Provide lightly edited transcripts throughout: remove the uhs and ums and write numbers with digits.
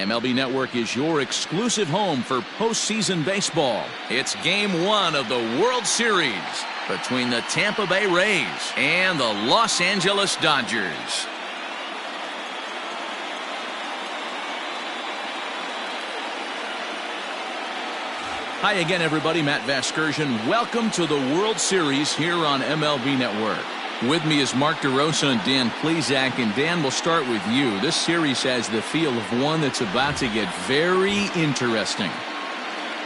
MLB Network is your exclusive home for postseason baseball. It's Game 1 of the World Series between the Tampa Bay Rays and the Los Angeles Dodgers. Hi again, everybody. Matt Vasgersian. Welcome to the World Series here on MLB Network. With me is Mark DeRosa and Dan Plesac. And Dan, we'll start with you. This series has the feel of one that's about to get very interesting.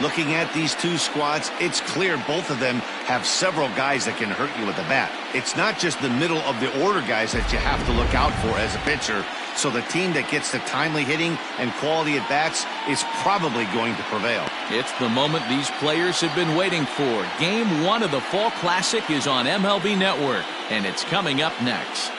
Looking at these two squads, it's clear both of them have several guys that can hurt you with the bat. It's not just the middle of the order guys that you have to look out for as a pitcher. So the team that gets the timely hitting and quality at bats is probably going to prevail. It's the moment these players have been waiting for. Game 1 of the Fall Classic is on MLB Network, and it's coming up next.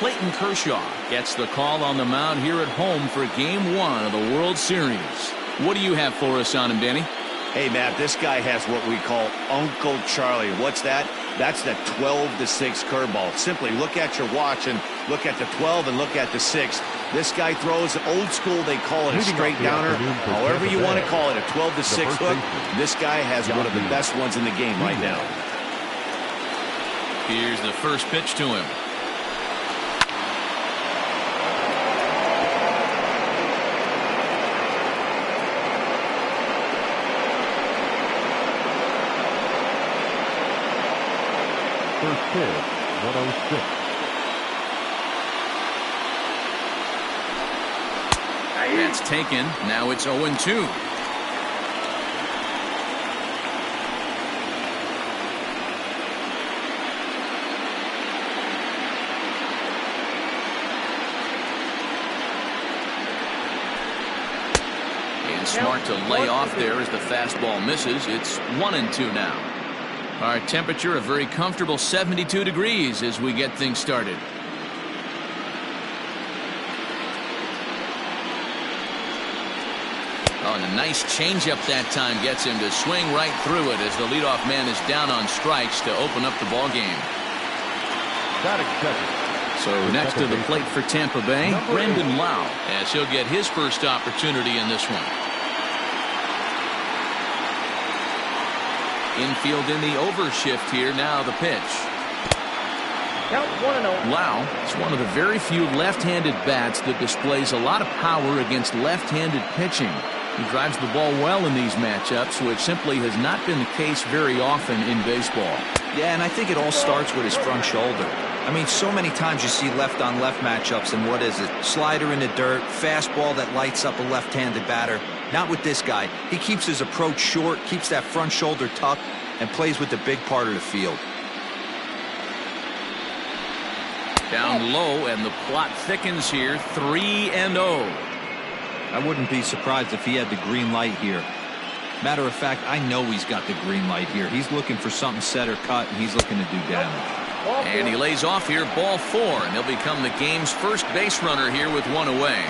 Clayton Kershaw gets the call on the mound here at home for Game 1 of the World Series. What do you have for us on him, Danny? Hey, Matt, this guy has what we call Uncle Charlie. What's that? That's the 12-6 curveball. Simply look at your watch and look at the 12 and look at the 6. This guy throws old school. They call it a straight downer. However you want to call it, a 12-6 hook. This guy has one of the best ones in the game right now. Here's the first pitch to him. First pitch, 106. That's taken. Now it's 0-2. And smart to lay off there as the fastball misses. It's 1-2 now. Our temperature, a very comfortable 72 degrees as we get things started. Oh, and a nice changeup that time gets him to swing right through it as the leadoff man is down on strikes to open up the ball game. So next to the plate for Tampa Bay, Brendan Lau, as he'll get his first opportunity in this one. Infield in the overshift here. Now the pitch. Count 1-0. Lau is one of the very few left-handed bats that displays a lot of power against left-handed pitching. He drives the ball well in these matchups, which simply has not been the case very often in baseball. Yeah, and I think it all starts with his front shoulder. I mean, so many times you see left-on-left matchups, and what is it? Slider in the dirt, fastball that lights up a left-handed batter. Not with this guy. He keeps his approach short, keeps that front shoulder tucked, and plays with the big part of the field. Down low, and the plot thickens here. 3-0. I wouldn't be surprised if he had the green light here. Matter of fact, I know he's got the green light here. He's looking for something set or cut, and he's looking to do damage. And he lays off here, ball 4, and he'll become the game's first base runner here with 1 away.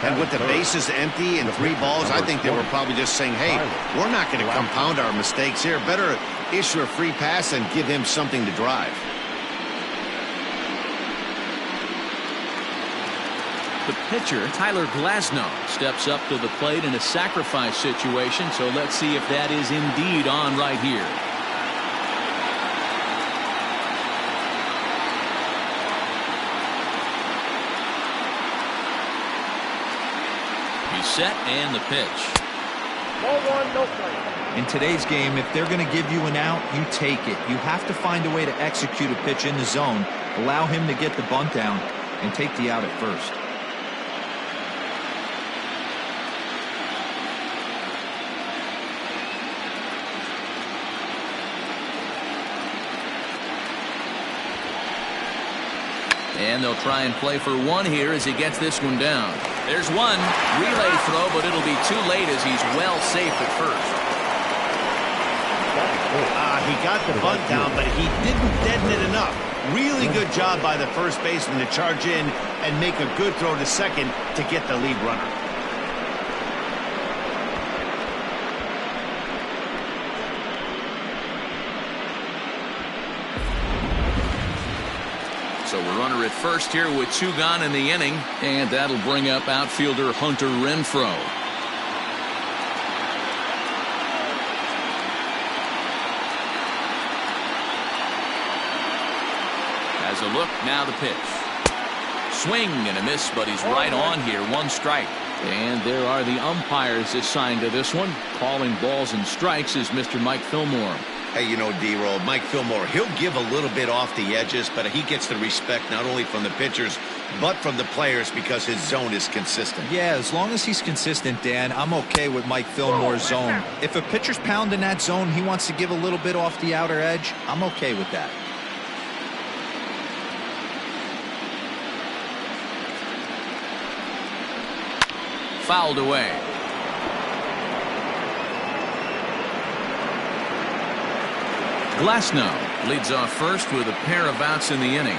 And with the bases empty and 3 balls, I think they were probably just saying, hey, we're not going to compound our mistakes here. Better issue a free pass and give him something to drive. The pitcher, Tyler Glasnow, steps up to the plate in a sacrifice situation, so let's see if that is indeed on right here. He's set, and the pitch. Ball 1, no play. In today's game, if they're going to give you an out, you take it. You have to find a way to execute a pitch in the zone, allow him to get the bunt down, and take the out at first. And they'll try and play for one here as he gets this one down. There's one. Relay throw, but it'll be too late as he's well safe at first. He got the bunt down, but he didn't deaden it enough. Really good job by the first baseman to charge in and make a good throw to second to get the lead runner. So a runner at first here with 2 gone in the inning, and that'll bring up outfielder Hunter Renfroe. Has a look, now the pitch. Swing and a miss, but he's right on here, 1 strike. And there are the umpires assigned to this one. Calling balls and strikes is Mr. Mike Fillmore. Hey, you know, D-Roll, Mike Fillmore, he'll give a little bit off the edges, but he gets the respect not only from the pitchers, but from the players because his zone is consistent. Yeah, as long as he's consistent, Dan, I'm okay with Mike Fillmore's zone. If a pitcher's pounding that zone, he wants to give a little bit off the outer edge, I'm okay with that. Fouled away. Glasnow leads off first with a pair of outs in the inning.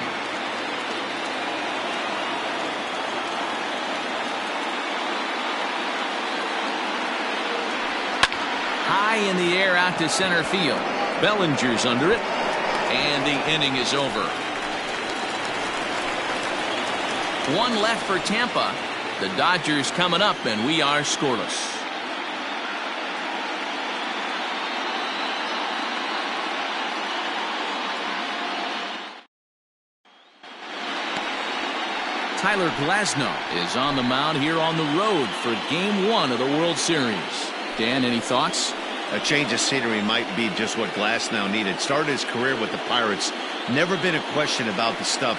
High in the air out to center field. Bellinger's under it, and the inning is over. 1 left for Tampa. The Dodgers coming up, and we are scoreless. Tyler Glasnow is on the mound here on the road for Game 1 of the World Series. Dan, any thoughts? A change of scenery might be just what Glasnow needed. Started his career with the Pirates. Never been a question about the stuff.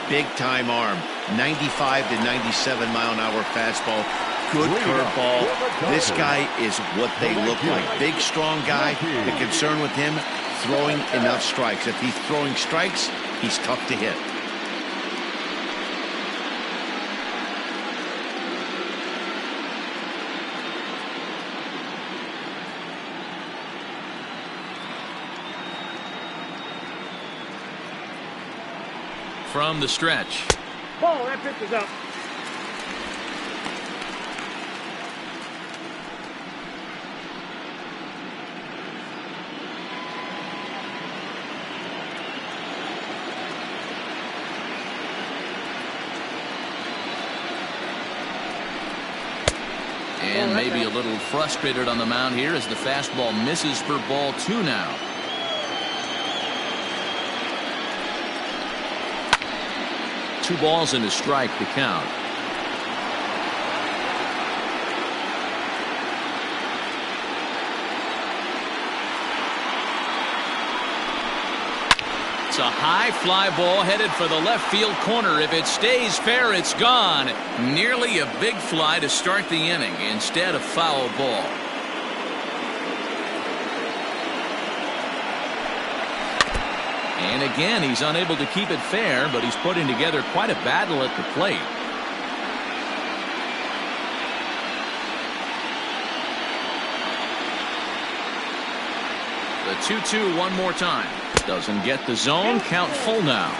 Big-time arm. 95 to 97 mile-an-hour fastball. Good curveball. This guy is what they look like. Big, strong guy. The concern with him, throwing enough strikes. If he's throwing strikes, he's tough to hit. From the stretch. Ball, that pitch is up. And maybe a little frustrated on the mound here as the fastball misses for ball 2 now. Two balls and a strike to count. It's a high fly ball headed for the left field corner. If it stays fair, it's gone. Nearly a big fly to start the inning. Instead, a foul ball. And again, he's unable to keep it fair, but he's putting together quite a battle at the plate. The 2-2 one more time. Doesn't get the zone. Count full now.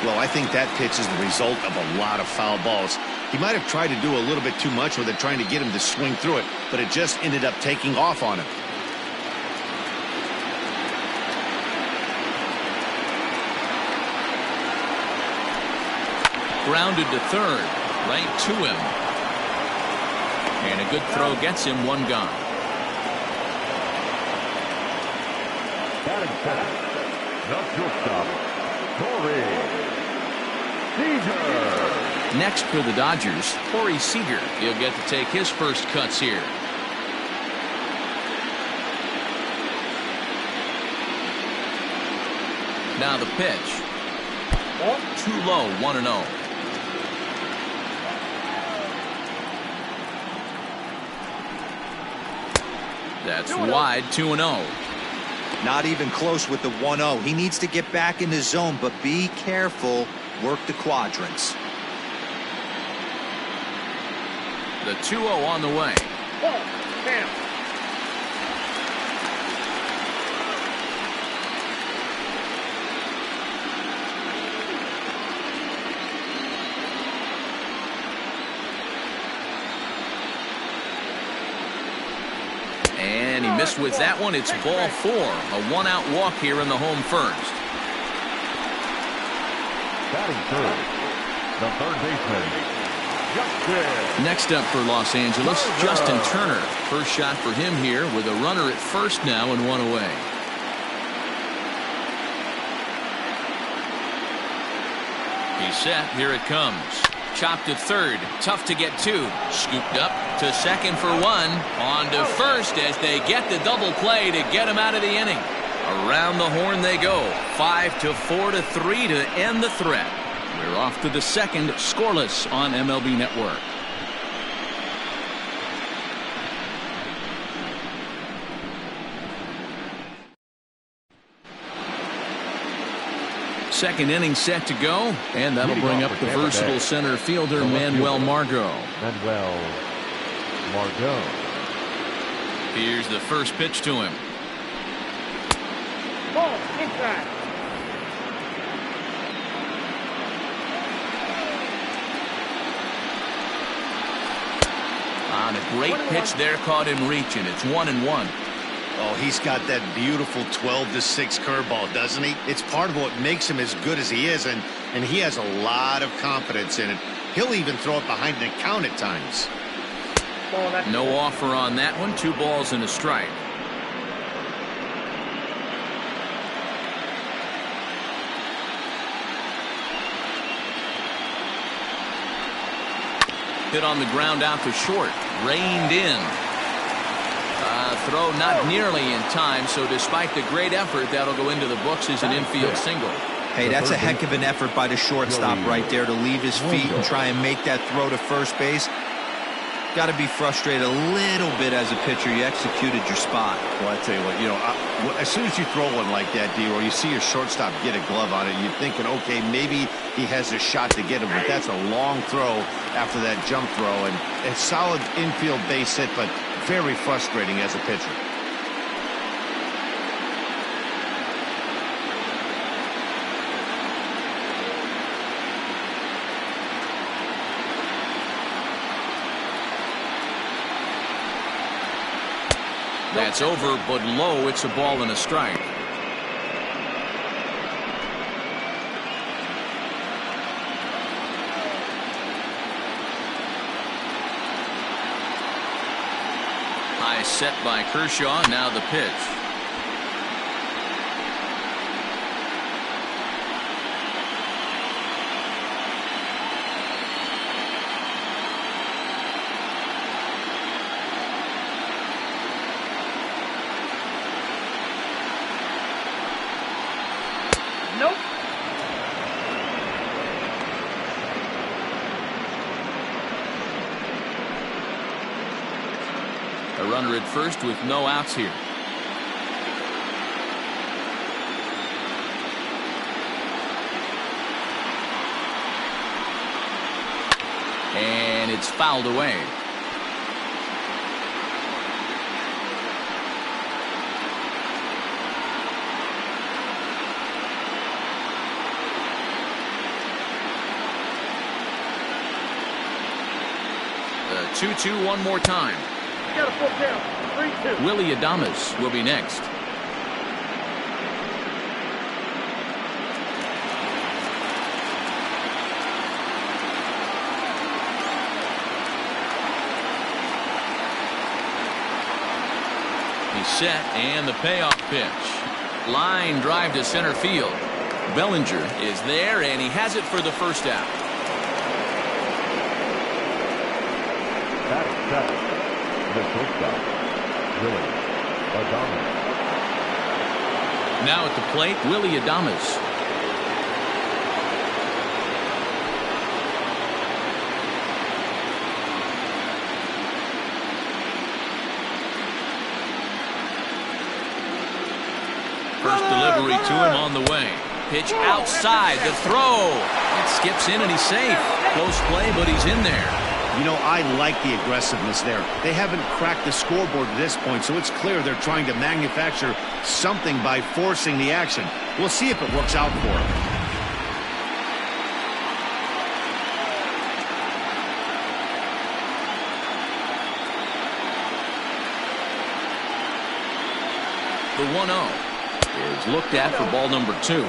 Well, I think that pitch is the result of a lot of foul balls. He might have tried to do a little bit too much with it, trying to get him to swing through it, but it just ended up taking off on him. Grounded to third, right to him. And a good throw gets him one gone. Batting second, the shortstop, Corey Seager. Next for the Dodgers, Corey Seager. He'll get to take his first cuts here. Now the pitch. Too low, 1-0. That's wide, 2-0. Not even close with the 1-0. He needs to get back in the zone, but be careful. Work the quadrants. The 2-0 on the way. Ball, down. And he missed with that one. It's ball 4. A 1-out walk here in the home first. Batting third, the third baseman, Justin. Next up for Los Angeles, Justin Turner. First shot for him here with a runner at first now and 1 away. He's set. Here it comes. Chopped to third. Tough to get to. Scooped up to second for 1. On to first as they get the double play to get him out of the inning. Around the horn they go. 5-4-3 to end the threat. We're off to the second, scoreless on MLB Network. Second inning set to go, and that'll bring up the versatile center fielder Manuel Margot. Here's the first pitch to him. Ball, inside. On a great pitch there, caught him reaching. It's 1-1. Oh, he's got that beautiful 12-6 curveball, doesn't he? It's part of what makes him as good as he is, and he has a lot of confidence in it. He'll even throw it behind the count at times. Ball, No offer on that one. 2 balls and a strike. Hit on the ground out to short. Reined in. Throw not nearly in time, so despite the great effort, that'll go into the books as an infield single. Hey, that's a heck of an effort by the shortstop right there to leave his feet and try and make that throw to first base. Got to be frustrated a little bit as a pitcher. You executed your spot. Well, I tell you what, as soon as you throw one like that, D, or you see your shortstop get a glove on it, you're thinking, okay, maybe he has a shot to get him, but that's a long throw after that jump throw, and a solid infield base hit, but very frustrating as a pitcher. That's over, but low. It's a ball and a strike. High set by Kershaw. Now the pitch. Nope. A runner at first with no outs here. And it's fouled away. The 2-2 one more time. You got a full count. 3-2. Willie Adams will be next. He's set, and the payoff pitch. Line drive to center field. Bellinger is there, and he has it for the first out. Batting seventh, the shortstop, Willie Adams. Now at the plate, Willie Adams. First delivery to him on the way. Pitch outside. The throw. skips in and he's safe. Close play, but he's in there. You know, I like the aggressiveness there. They haven't cracked the scoreboard at this point, so it's clear they're trying to manufacture something by forcing the action. We'll see if it works out for them. The 1-0 is looked at for ball number 2.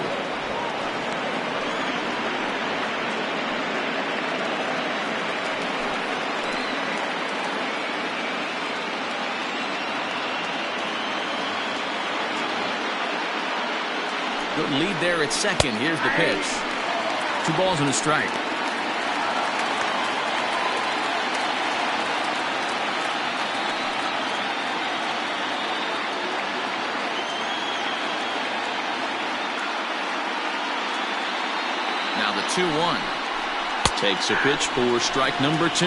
Good lead there at second. Here's the pitch. 2 balls and a strike. Now the 2-1. Takes a pitch for strike number 2.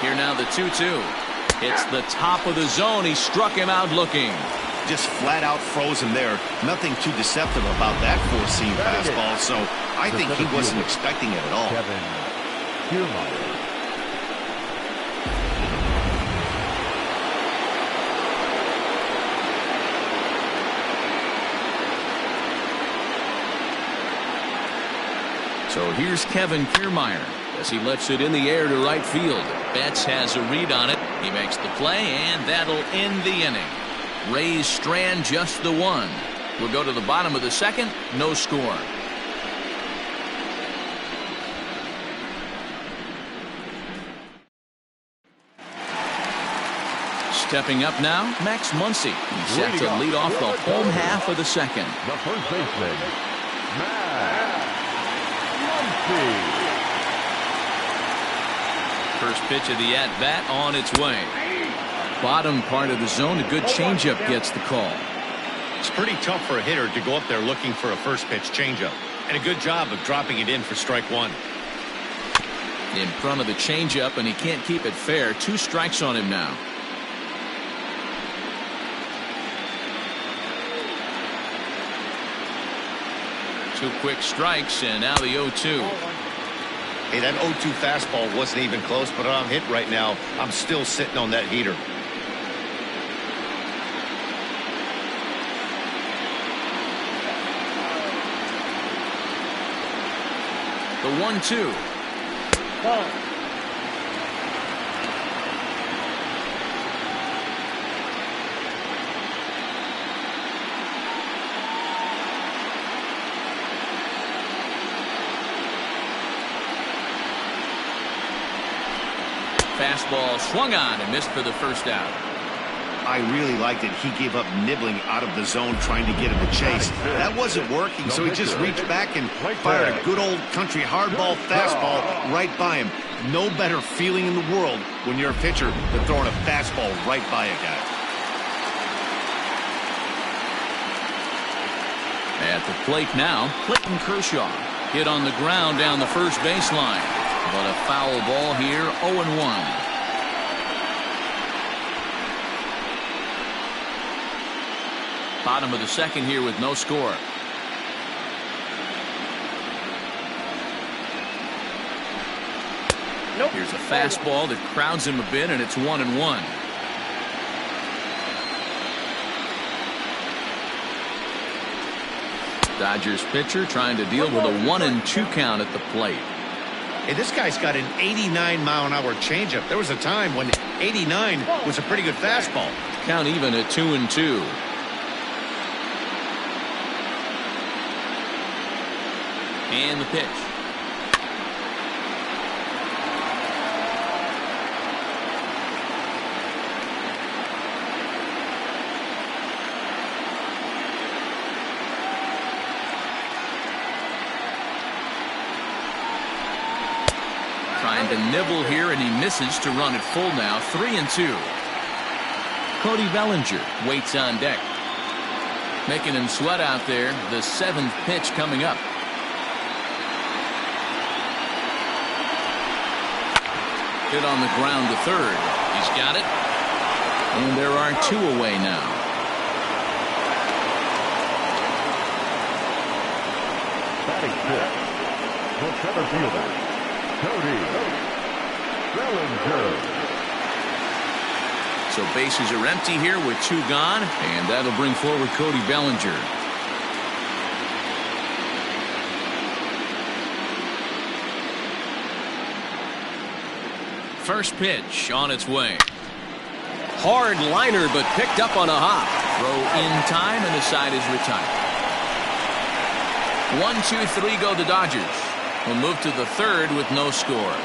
Here now the 2-2. Hits the top of the zone. He struck him out looking. Just flat out froze him there. Nothing too deceptive about that four-seam fastball, so I think he wasn't expecting it at all. Kevin Kershaw. So here's Kevin Kiermaier as he lets it in the air to right field. Betts has a read on it. He makes the play, and that'll end the inning. Rays strand just the 1. We'll go to the bottom of the second. No score. Stepping up now, Max Muncie. He's set to lead off the home half of the second. The first baseman, Max Muncie. First pitch of the at-bat on its way. Bottom part of the zone, a good changeup gets the call. It's pretty tough for a hitter to go up there looking for a first pitch changeup. And a good job of dropping it in for strike 1. In front of the changeup, and he can't keep it fair. 2 strikes on him now. Two quick strikes, and now the 0-2. Hey, that 0-2 fastball wasn't even close, but I'm hit right now. I'm still sitting on that heater. The 1-2. Fastball swung on and missed for the first out. I really liked it. He gave up nibbling out of the zone trying to get him to chase. That wasn't working, so he just reached back and fired a good old country hardball fastball right by him. No better feeling in the world when you're a pitcher than throwing a fastball right by a guy. At the plate now, Clayton Kershaw. Hit on the ground down the first baseline. But a foul ball here, 0-1. Bottom of the second here with no score. Here's a fastball that crowds him a bit, and it's 1-1. Dodgers pitcher trying to deal with a 1-2 count at the plate. Hey, this guy's got an 89-mile-an-hour changeup. There was a time when 89 was a pretty good fastball. Count even at 2-2. And the pitch. Trying to nibble here, and he misses to run it full now. 3-2. Cody Bellinger waits on deck. Making him sweat out there. The 7th pitch coming up. Hit on the ground to third. He's got it. And there are 2 away now. Batting fifth, the center fielder, Cody Bellinger. So bases are empty here with 2 gone, and that'll bring forward Cody Bellinger. First pitch on its way. Hard liner, but picked up on a hop. Throw in time, and the side is retired. 1-2-3 go the Dodgers. We'll move to the third with no score.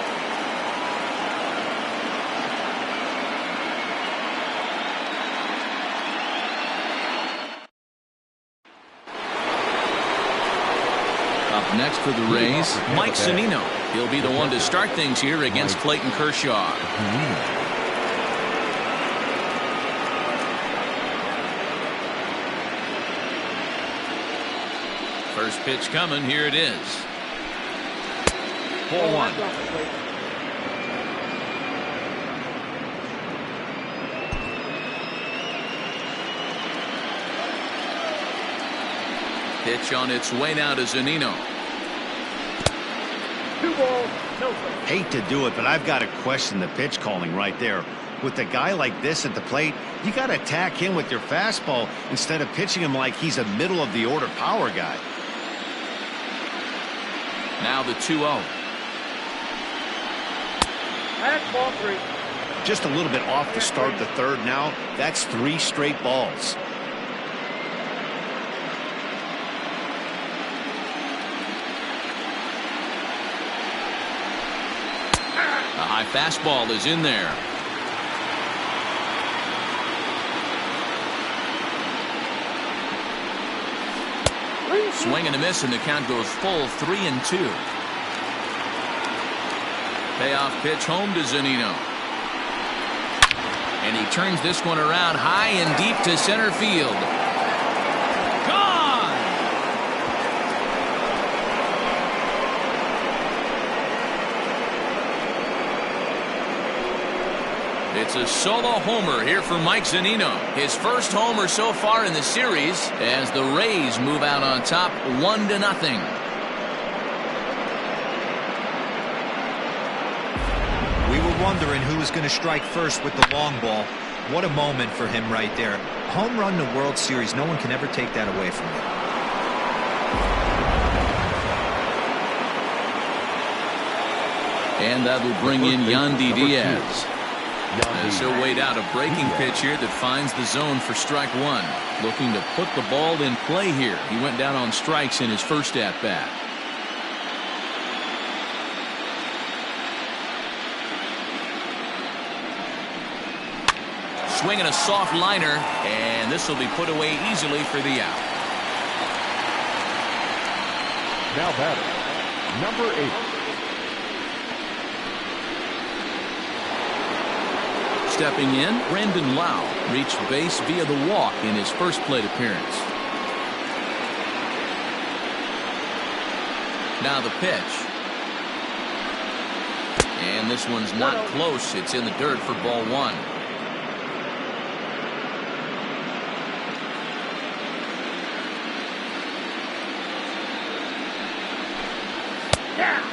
Up next for the Rays, Mike Zunino. He'll be the one to start things here against Clayton Kershaw. First pitch coming. Here it is. 4-1. Pitch on its way now to Zunino. 2 balls, no strikes. Hate to do it, but I've got to question the pitch calling right there. With a guy like this at the plate, you got to attack him with your fastball instead of pitching him like he's a middle of the order power guy. Now the 2-0. That's ball 3. Just a little bit off to start the third now. That's 3 straight balls. A high fastball is in there. Swing and a miss, and the count goes full 3-2. Payoff pitch home to Zunino. And he turns this one around high and deep to center field. Gone! It's a solo homer here for Mike Zunino. His first homer so far in the series as the Rays move out on top 1-0. We were wondering who was going to strike first with the long ball. What a moment for him right there. Home run in the World Series. No one can ever take that away from him. And that will bring in Yandy Diaz. As he'll wait out a breaking pitch here that finds the zone for strike 1. Looking to put the ball in play here. He went down on strikes in his first at-bat. Swinging a soft liner, and this will be put away easily for the out. Now batting, number 8. Stepping in, Brandon Lau reached base via the walk in his first plate appearance. Now the pitch. And this one's not close. It's in the dirt for ball 1.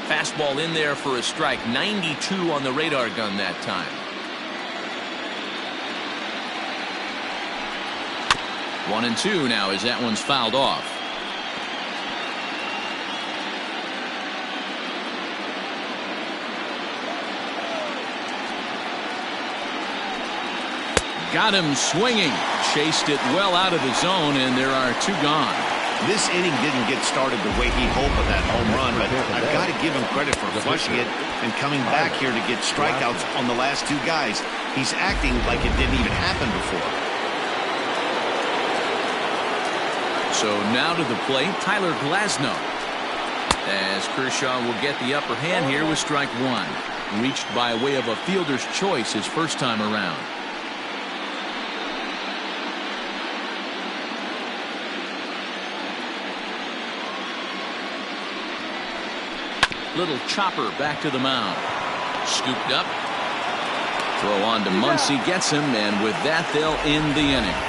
Fastball in there for a strike. 92 on the radar gun that time. 1-2 now as that one's fouled off. Got him swinging. Chased it well out of the zone, and there are 2 gone. This inning didn't get started the way he hoped with that home run, but I've got to give him credit for flushing it and coming back here to get strikeouts on the last 2 guys. He's acting like it didn't even happen before. So now to the plate, Tyler Glasnow. As Kershaw will get the upper hand here with strike 1. Reached by way of a fielder's choice his first time around. Little chopper back to the mound. Scooped up. Throw on to Muncie, gets him, and with that they'll end the inning.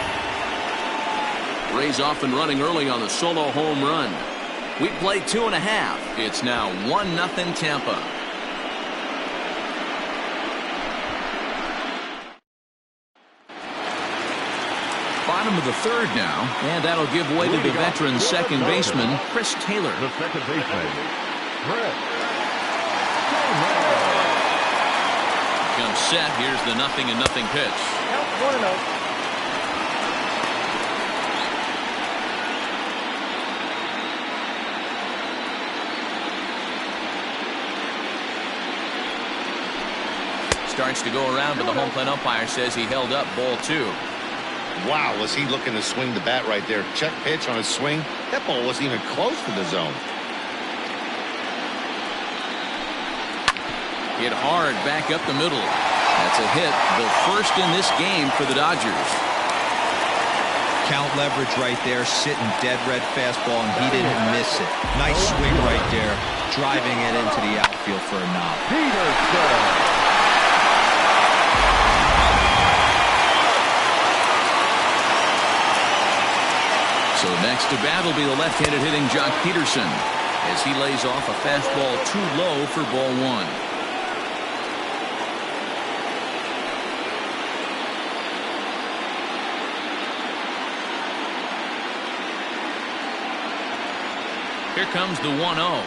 Rays off and running early on the solo home run. We played 2.5. It's now 1-0 Tampa. Bottom of the third now, and that'll give way to the veteran second baseman, Chris Taylor. The second baseman, Chris. Comes set. Here's the 0-0 pitch. Count 1-0. Starts to go around, but the home plate umpire says he held up ball 2. Wow, was he looking to swing the bat right there? Check pitch on his swing. That ball wasn't even close to the zone. Hit hard back up the middle. That's a hit, the first in this game for the Dodgers. Count leverage right there, sitting dead red fastball, and he didn't miss it. Nice swing right there, driving it into the outfield for a knock. Peterson. So next to bat will be the left-handed hitting Jock Peterson as he lays off a fastball too low for ball 1. Here comes the 1-0.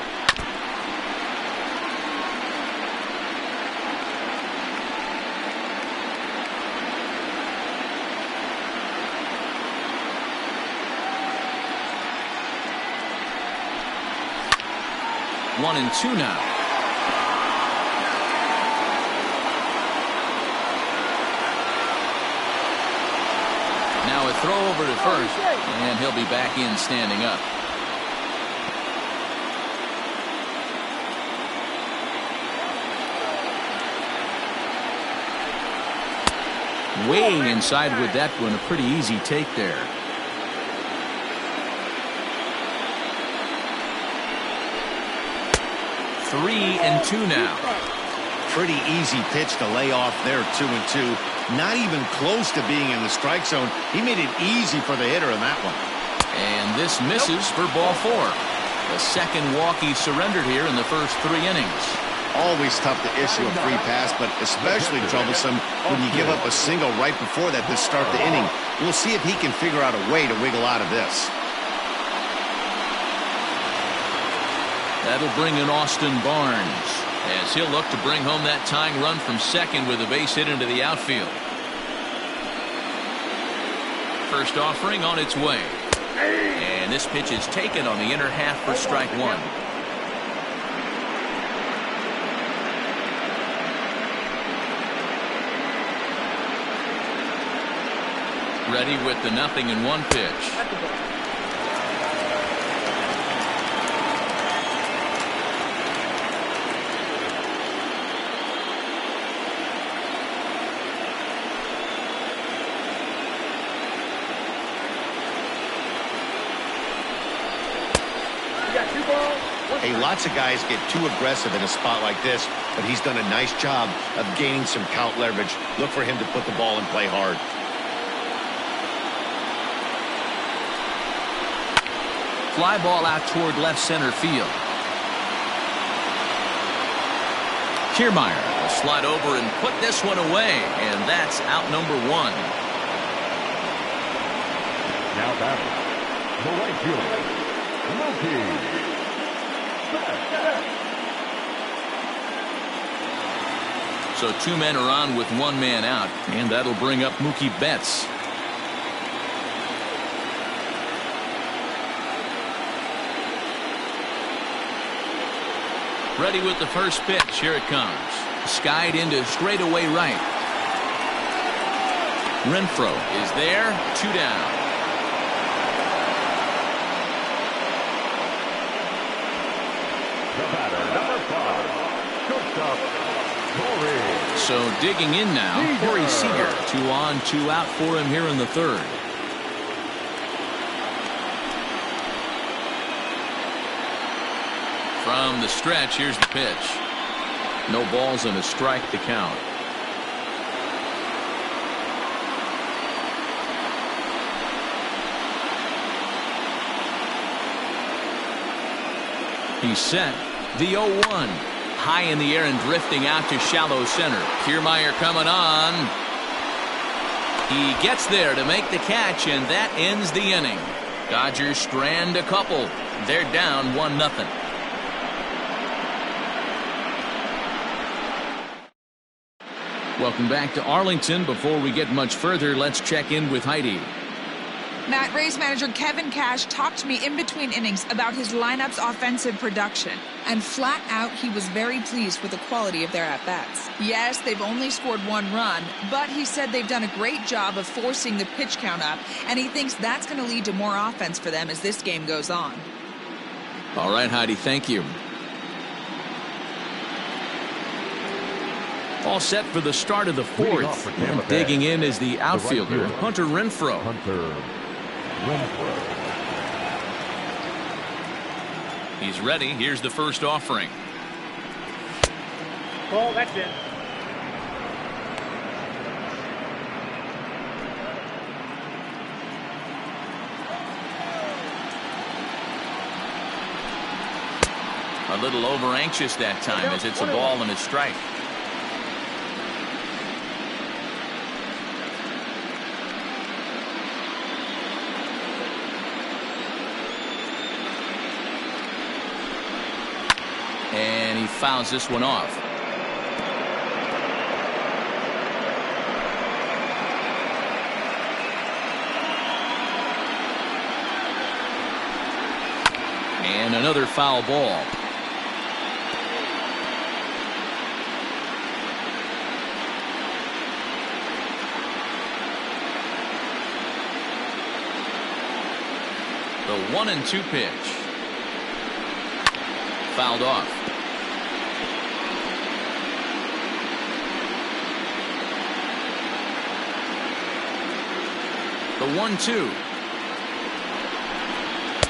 One and two now. Now a throw over to first, and he'll be back in standing up. Way inside with that one, a pretty easy take there. Three and two now. Pretty easy pitch to lay off there, 2-2. Not even close to being in the strike zone. He made it easy for the hitter in that one. And this misses for ball 4. The second walk he surrendered here in the first 3 innings. Always tough to issue a free pass, but especially troublesome when you give up a single right before that to start the inning. We'll see if he can figure out a way to wiggle out of this. That'll bring in Austin Barnes as he'll look to bring home that tying run from second with a base hit into the outfield. First offering on its way. And this pitch is taken on the inner half for strike 1. Ready with the 0-1 pitch. Hey, lots of guys get too aggressive in a spot like this, but he's done a nice job of gaining some count leverage. Look for him to put the ball in play hard. Fly ball out toward left center field. Kiermaier will slide over and put this one away, and that's out number 1. Now batting, the right fielder, Mookie. So 2 men are on with 1 man out, and that'll bring up Mookie Betts. Ready with the first pitch. Here it comes. Skied into straightaway right. Renfroe is there. 2 down. The batter, number 5, shortstop, Corey. So digging in now, Corey Seager. 2 on, 2 out for him here in the third. From the stretch, here's the pitch. No balls and a strike to count. He's set. The 0-1. High in the air and drifting out to shallow center. Kiermaier coming on. He gets there to make the catch, and that ends the inning. Dodgers strand a couple. They're down 1-0. Welcome back to Arlington. Before we get much further, let's check in with Heidi. Matt, Rays manager Kevin Cash talked to me in between innings about his lineup's offensive production. And flat out, he was very pleased with the quality of their at-bats. Yes, they've only scored 1 run, but he said they've done a great job of forcing the pitch count up, and he thinks that's going to lead to more offense for them as this game goes on. All right, Heidi, thank you. All set for the start of the 4th. And digging in is the outfielder, Hunter Renfroe. He's ready. Here's the first offering. Ball, that's it. A little over anxious that time as it's a ball and a strike. And he fouls this one off. And another foul ball. The 1-2 pitch. Fouled off. The 1-2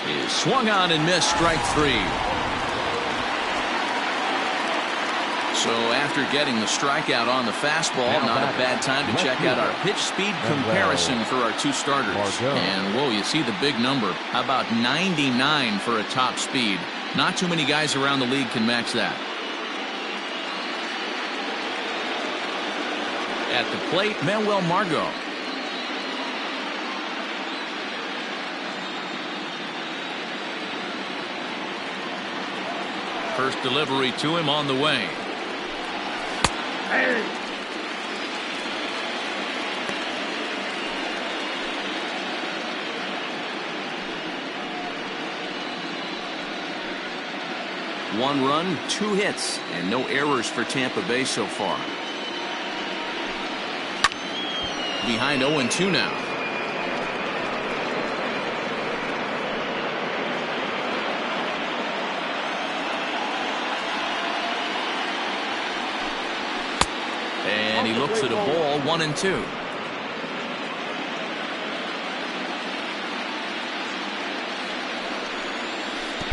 is swung on and missed, strike 3. So after getting the strikeout on the fastball, not a bad time to check out our pitch speed comparison for our 2 starters. And whoa, you see the big number. How about 99 for a top speed? Not too many guys around the league can match that. At the plate, Manuel Margot. First delivery to him on the way. Hey. One run, 2 hits, and no errors for Tampa Bay so far. Behind 0-2 now. And he looks at a ball, 1-2.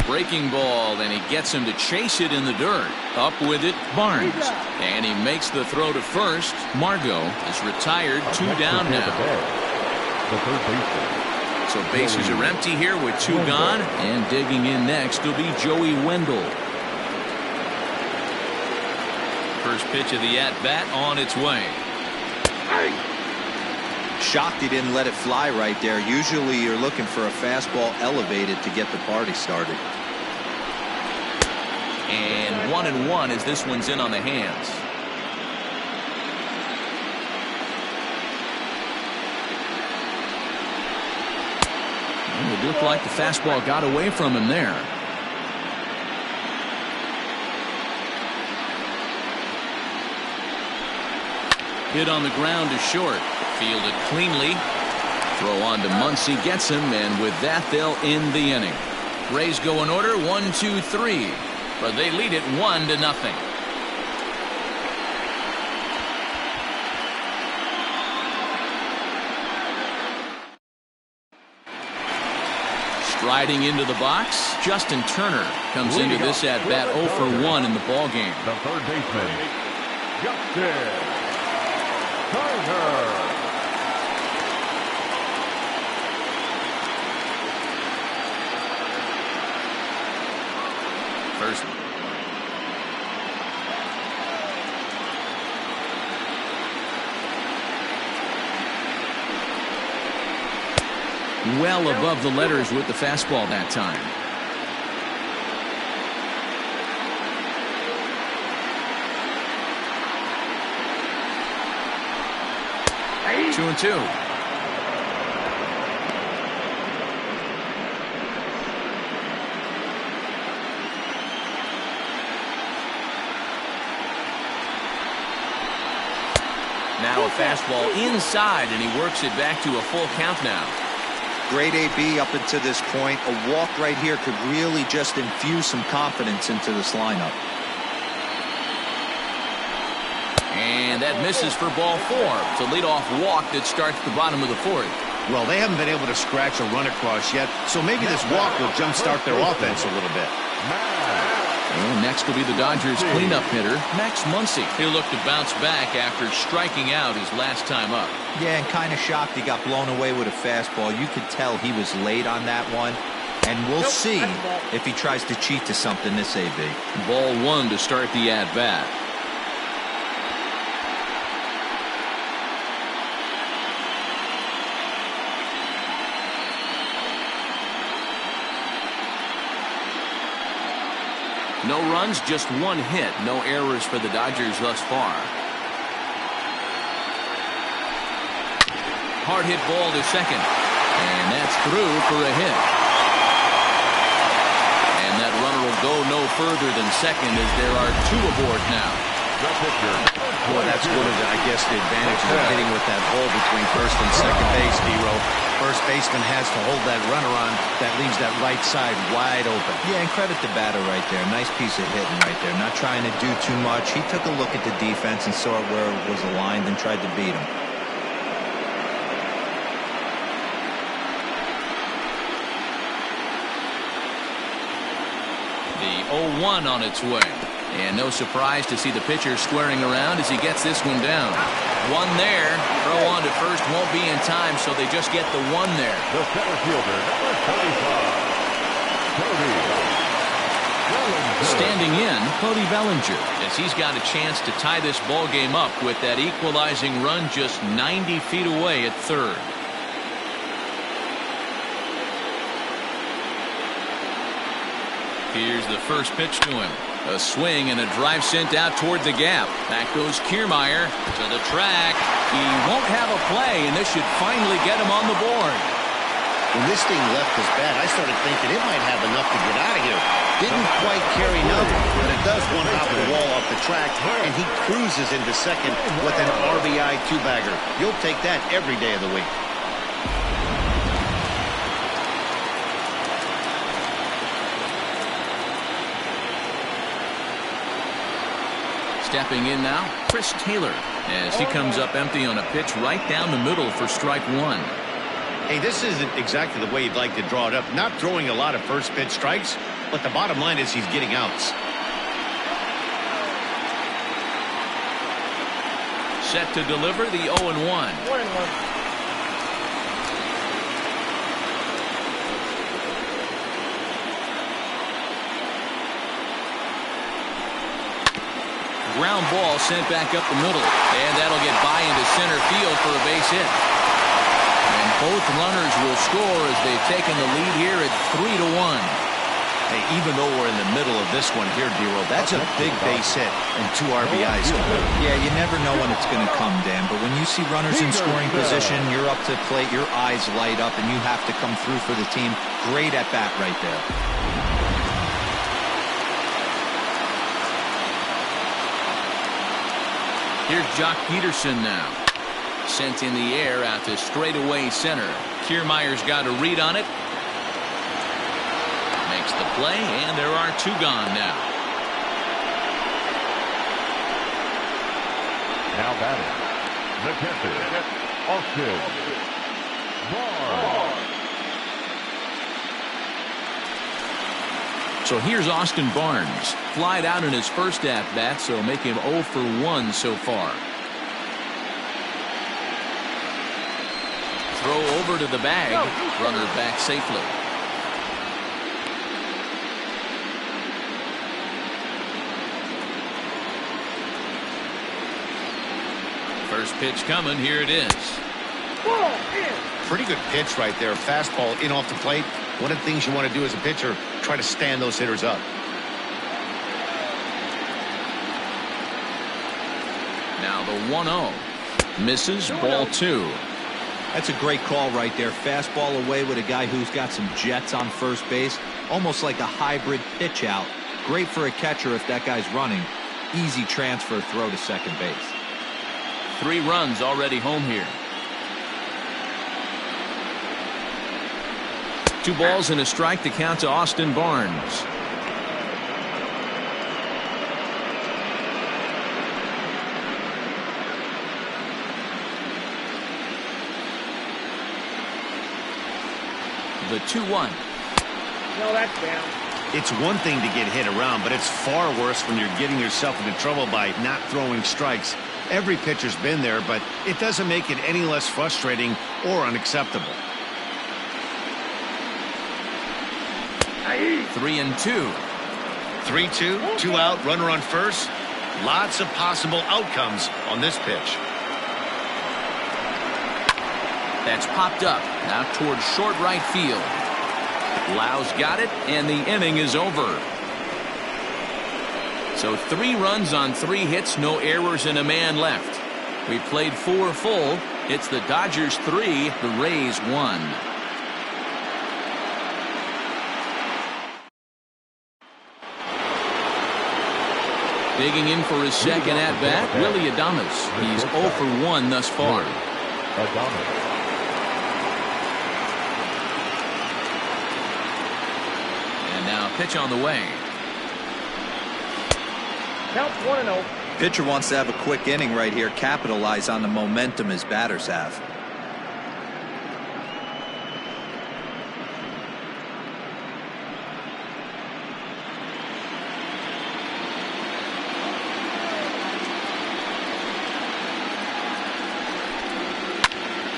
Breaking ball, and he gets him to chase it in the dirt. Up with it, Barnes. And he makes the throw to first. Margot is retired, 2 down now. So bases are empty here with 2 gone. And digging in next will be Joey Wendell. First pitch of the at-bat on its way. Shocked he didn't let it fly right there. Usually you're looking for a fastball elevated to get the party started. And 1-1 as this one's in on the hands. And it looked like the fastball got away from him there. Hit on the ground to short. Fielded cleanly. Throw on to Muncie, gets him, and with that they'll end the inning. Rays go in order, 1, 2, 3, but they lead it 1-0. Striding into the box, Justin Turner comes into this at bat 0 for 1 in the ball game. The third baseman, Justin Turner. first. Well above the letters with the fastball that time. 2-2. Now a fastball inside, and he works it back to a full count now. Great AB up until this point. A walk right here could really just infuse some confidence into this lineup. And that misses for ball 4. It's a leadoff walk that starts the bottom of the 4th. Well, they haven't been able to scratch a run across yet, so maybe this walk will jumpstart their offense a little bit. And next will be the Dodgers cleanup hitter, Max Muncie. He'll look to bounce back after striking out his last time up. Yeah, and kind of shocked he got blown away with a fastball. You could tell he was late on that one. And we'll see if he tries to cheat to something this AB. Ball 1 to start the at-bat. No runs, just 1 hit. No errors for the Dodgers thus far. Hard hit ball to second. And that's through for a hit. And that runner will go no further than second as there are 2 aboard now. Boy, that's one of the, I guess, the advantages of hitting with that hole between first and second base, D-Row. First baseman has to hold that runner on. That leaves that right side wide open. Yeah, and credit the batter right there. Nice piece of hitting right there. Not trying to do too much. He took a look at the defense and saw it where it was aligned and tried to beat him. The 0-1 on its way. And no surprise to see the pitcher squaring around as he gets this one down. 1 there. Throw on to first won't be in time, so they just get the 1 there. The center fielder, number 25, Cody Bellinger. Standing in, Cody Bellinger, as he's got a chance to tie this ball game up with that equalizing run just 90 feet away at third. Here's the first pitch to him. A swing and a drive sent out toward the gap. Back goes Kiermaier to the track. He won't have a play, and this should finally get him on the board. When this thing left his bat, I started thinking it might have enough to get out of here. Didn't quite carry enough, but it does one hop the wall off the track, and he cruises into second with an RBI 2-bagger. You'll take that every day of the week. Stepping in now, Chris Taylor, as he comes up empty on a pitch right down the middle for strike 1. Hey, this isn't exactly the way you'd like to draw it up. Not throwing a lot of first pitch strikes, but the bottom line is he's getting outs. Set to deliver the 0-1. 1-1. Ground ball sent back up the middle, and that'll get by into center field for a base hit. And both runners will score as they've taken the lead here at 3-1. Hey, even though we're in the middle of this one here, D-Row, that's a big base hit and 2 RBIs. Yeah, you never know when it's going to come, Dan, but when you see runners in scoring position, you're up to plate, your eyes light up, and you have to come through for the team. Great at bat right there. Here's Jock Peterson now. Sent in the air out to straightaway center. Kiermaier's got a read on it. Makes the play, and there are 2 gone now. Now batting, the catcher, Austin Barnes. So here's Austin Barnes. Flied out in his first at-bat, so make him 0 for 1 so far. Throw over to the bag. Runner back safely. First pitch coming. Here it is. Ball in. Pretty good pitch right there. Fastball in off the plate. One of the things you want to do as a pitcher, try to stand those hitters up. Now the 1-0. Misses, ball 2. That's a great call right there. Fastball away with a guy who's got some jets on first base. Almost like a hybrid pitch out. Great for a catcher if that guy's running. Easy transfer throw to second base. 3 runs already home here. 2 balls and a strike to count to Austin Barnes. The 2-1. No, that's down. It's one thing to get hit around, but it's far worse when you're getting yourself into trouble by not throwing strikes. Every pitcher's been there, but it doesn't make it any less frustrating or unacceptable. 3-2. 3-2, 2 out, runner on first. Lots of possible outcomes on this pitch. That's popped up now towards short right field. Lau's got it, and the inning is over. So 3 runs on 3 hits, no errors, and a man left. We played 4 full. It's the Dodgers 3, the Rays 1. Digging in for his second at-bat, Willie Adams. He's 0 for 1 thus far. And now pitch on the way. Counts 1-0. Pitcher wants to have a quick inning right here. Capitalize on the momentum his batters have.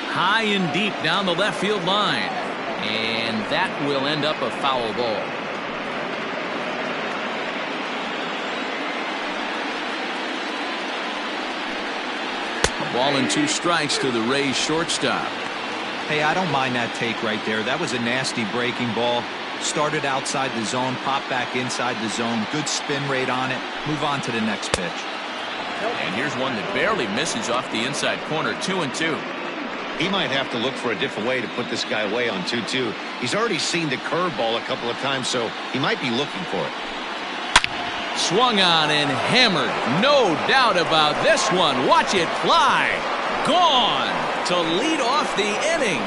High and deep down the left field line. And that will end up a foul ball. A ball and 2 strikes to the Rays shortstop. Hey, I don't mind that take right there. That was a nasty breaking ball. Started outside the zone, popped back inside the zone. Good spin rate on it. Move on to the next pitch. And here's one that barely misses off the inside corner. 2-2. He might have to look for a different way to put this guy away on 2-2. He's already seen the curveball a couple of times, so he might be looking for it. Swung on and hammered. No doubt about this one. Watch it fly. Gone to lead off the inning.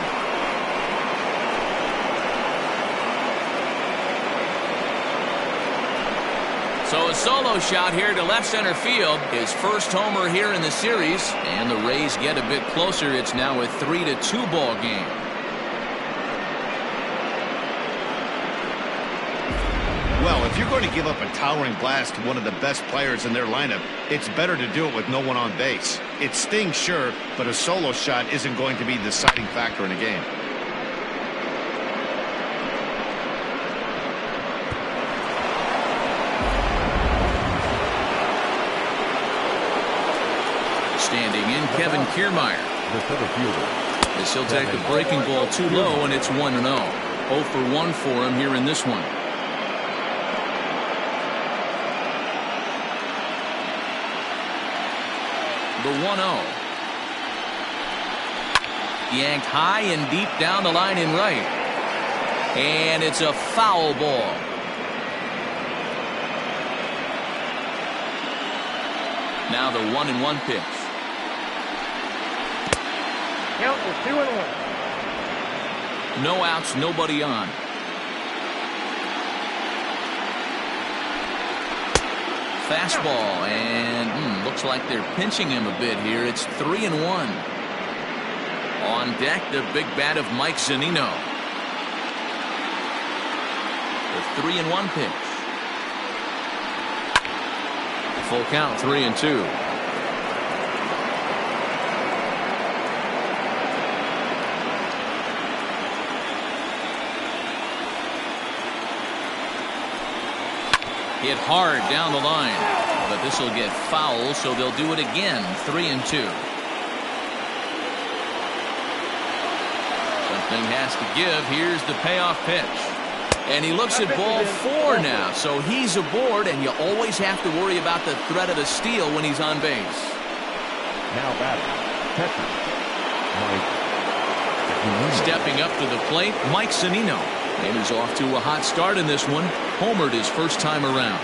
So a solo shot here to left center field. His first homer here in the series. And the Rays get a bit closer. It's now a 3-2 ball game. Well, if you're going to give up a towering blast to one of the best players in their lineup, it's better to do it with no one on base. It stings, sure, but a solo shot isn't going to be the deciding factor in a game. Standing in, Kevin Kiermaier. This he'll take the breaking ball too low, and it's 1-0. 0 for 1 for him here in this one. The 1-0. Yanked high and deep down the line in right. And it's a foul ball. Now the 1-1 pitch. Count is 2-1. No outs, nobody on. Fastball, and looks like they're pinching him a bit here. It's 3-1. On deck, the big bat of Mike Zunino. The 3-1 pitch. Full count, 3-2. Hit hard down the line, but this will get foul, so they'll do it again. 3-2. Thing has to give. Here's the payoff pitch. And he looks at ball 4 now, so he's aboard, and you always have to worry about the threat of a steal when he's on base. Now batting, catcher, Mike. Stepping up to the plate, Mike Zunino. And he's off to a hot start in this one. Homered his first time around.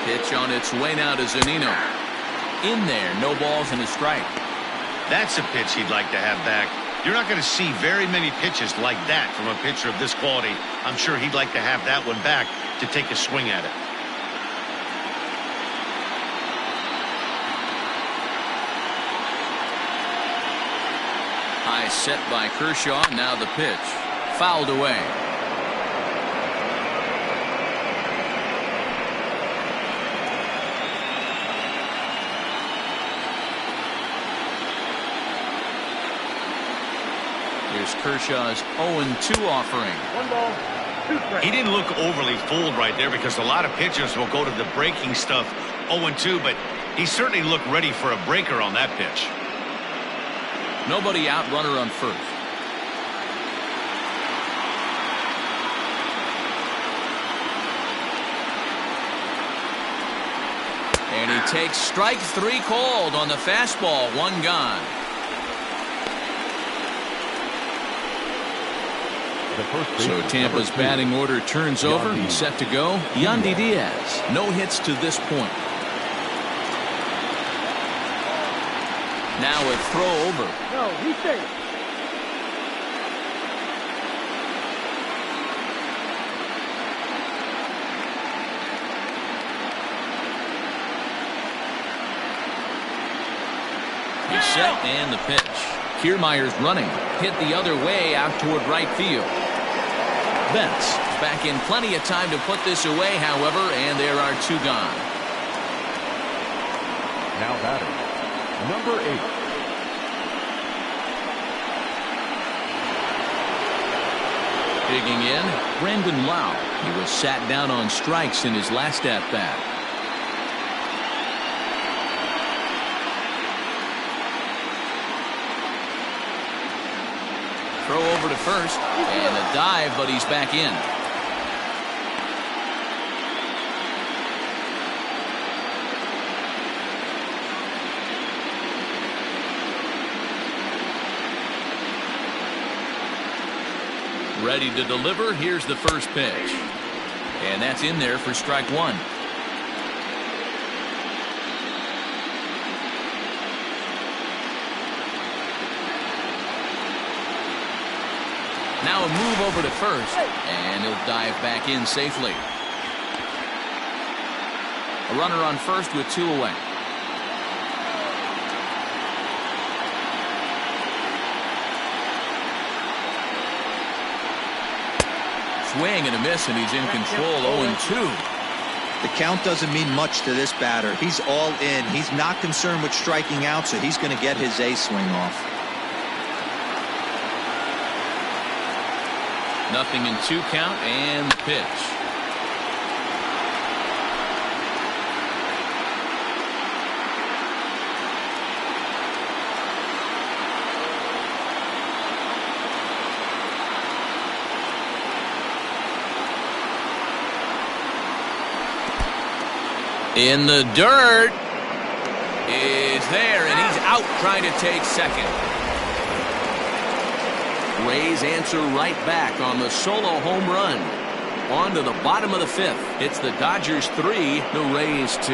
Pitch on its way now to Zunino. In there, no balls and a strike. That's a pitch he'd like to have back. You're not going to see very many pitches like that from a pitcher of this quality. I'm sure he'd like to have that one back to take a swing at it. High set by Kershaw. Now the pitch. Fouled away. Here's Kershaw's 0-2 offering. 1 ball, 2 strikes. He didn't look overly fooled right there because a lot of pitchers will go to the breaking stuff 0-2, but he certainly looked ready for a breaker on that pitch. Nobody out, runner on first. And he takes strike 3 called on the fastball. 1 gone. So Tampa's batting order turns over and set to go. Yandy Diaz, no hits to this point. Now a throw over. No, he's safe. He's set and the pitch. Kiermaier's running. Hit the other way out toward right field. Betts is back in plenty of time to put this away, however, and there are 2 gone. Now batting, number 8. Digging in, Brandon Lau. He was sat down on strikes in his last at-bat. Throw over to first, and a dive, but he's back in. Ready to deliver. Here's the first pitch. And that's in there for strike 1. Now a move over to first, and he'll dive back in safely. A runner on first with 2 away. Swing and a miss, and he's in control. 0-2. The count doesn't mean much to this batter. He's all in. He's not concerned with striking out, so he's going to get his A swing off. Nothing in 2 count, and the pitch. In the dirt is there, and he's out trying to take second. Rays answer right back on the solo home run. On to the bottom of the 5th. It's the Dodgers 3, the Rays 2.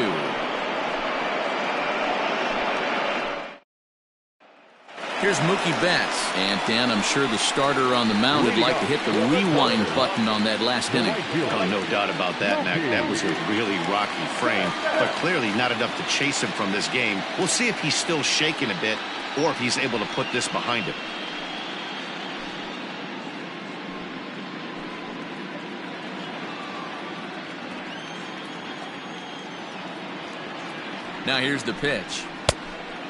Here's Mookie Betts. And Dan, I'm sure the starter on the mound would like to hit the rewind button on that last inning. Oh, no doubt about that, Mac. That was a really rocky frame, but clearly not enough to chase him from this game. We'll see if he's still shaking a bit or if he's able to put this behind him. Now here's the pitch.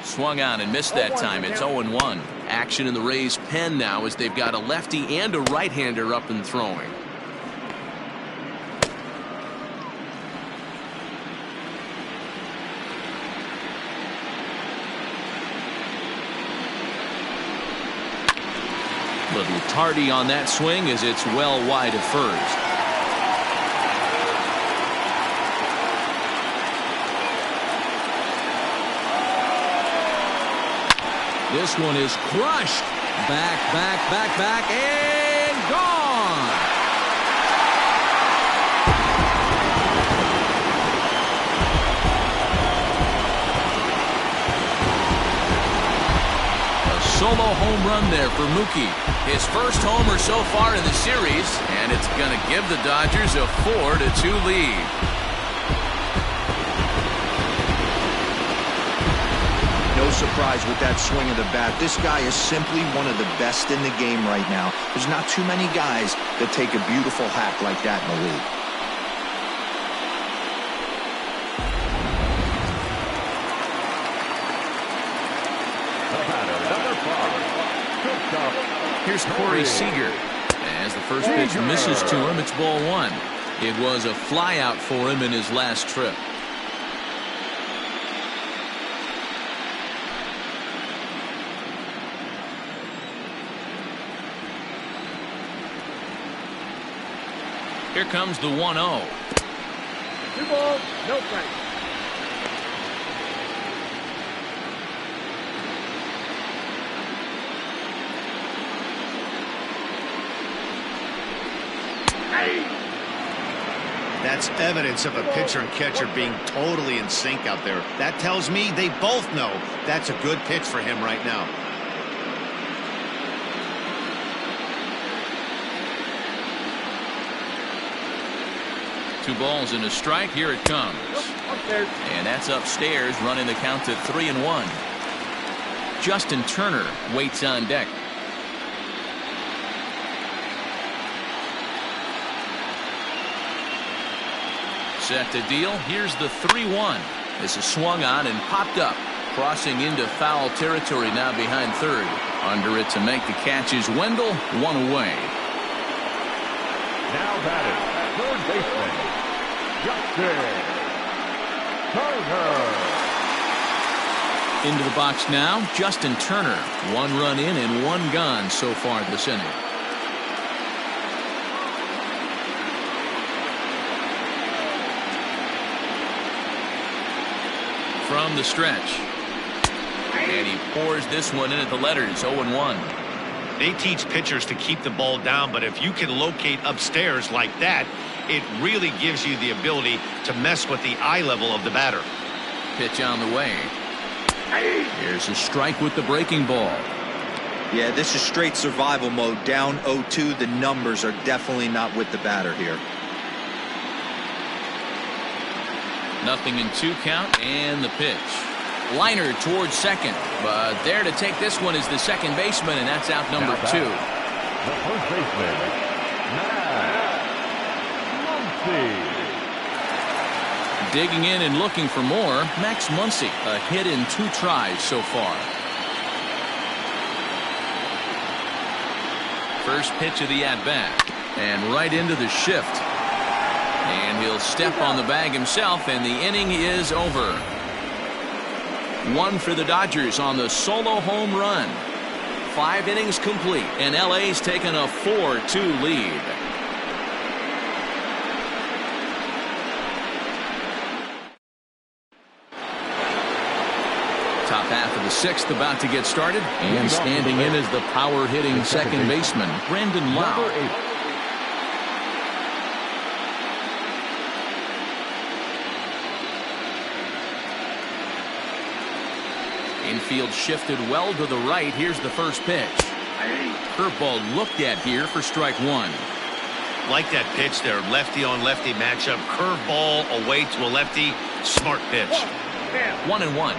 Swung on and missed that time. It's 0-1. Action in the Rays' pen now as they've got a lefty and a right-hander up and throwing. little tardy on that swing as it's well wide of first. This one is crushed. Back, and gone. A solo home run there for Mookie. His first homer so far in the series, and it's going to give the Dodgers a 4-2 lead. No surprise with that swing of the bat. This guy is simply one of the best in the game right now. There's not too many guys that take a beautiful hack like that in the league. Here's Corey Seager. As the first pitch misses to him, it's ball one. It was a flyout for him in his last trip. Here comes the 1-0. 2 balls, no strikes. That's evidence of a pitcher and catcher being totally in sync out there. That tells me they both know that's a good pitch for him right now. Two balls and a strike. Here it comes. Upstairs. And that's upstairs, running the count to 3-1. Justin Turner waits on deck. Set to deal. Here's the 3-1. This is swung on and popped up. Crossing into foul territory now behind third. Under it to make the catch is Wendell. One away. Now batting, third baseman, Justin Turner. Into the box now, Justin Turner. One run in and one gone so far this inning. From the stretch. And he pours this one in at the letters, 0-1. They teach pitchers to keep the ball down, but if you can locate upstairs like that, it really gives you the ability to mess with the eye level of the batter. Pitch on the way. Here's a strike with the breaking ball. Yeah, this is straight survival mode. Down 0-2. The numbers are definitely not with the batter here. Nothing in 2 count, and the pitch. Liner towards second, but there to take this one is the second baseman, and that's out number 2. The first baseman, Muncie. Digging in and looking for more, Max Muncie, a hit in 2 tries so far. First pitch of the at-bat, and right into the shift. And he'll step on the bag himself, and the inning is over. 1 for the Dodgers on the solo home run. 5 innings complete, and LA's taken a 4-2 lead. Top half of the 6th about to get started, and standing in is the power-hitting second baseman, Brandon Lau. Number 8. Infield shifted well to the right. Here's the first pitch. Curveball looked at here for strike 1. Like that pitch there, lefty on lefty matchup. Curveball away to a lefty. Smart pitch. 1-1.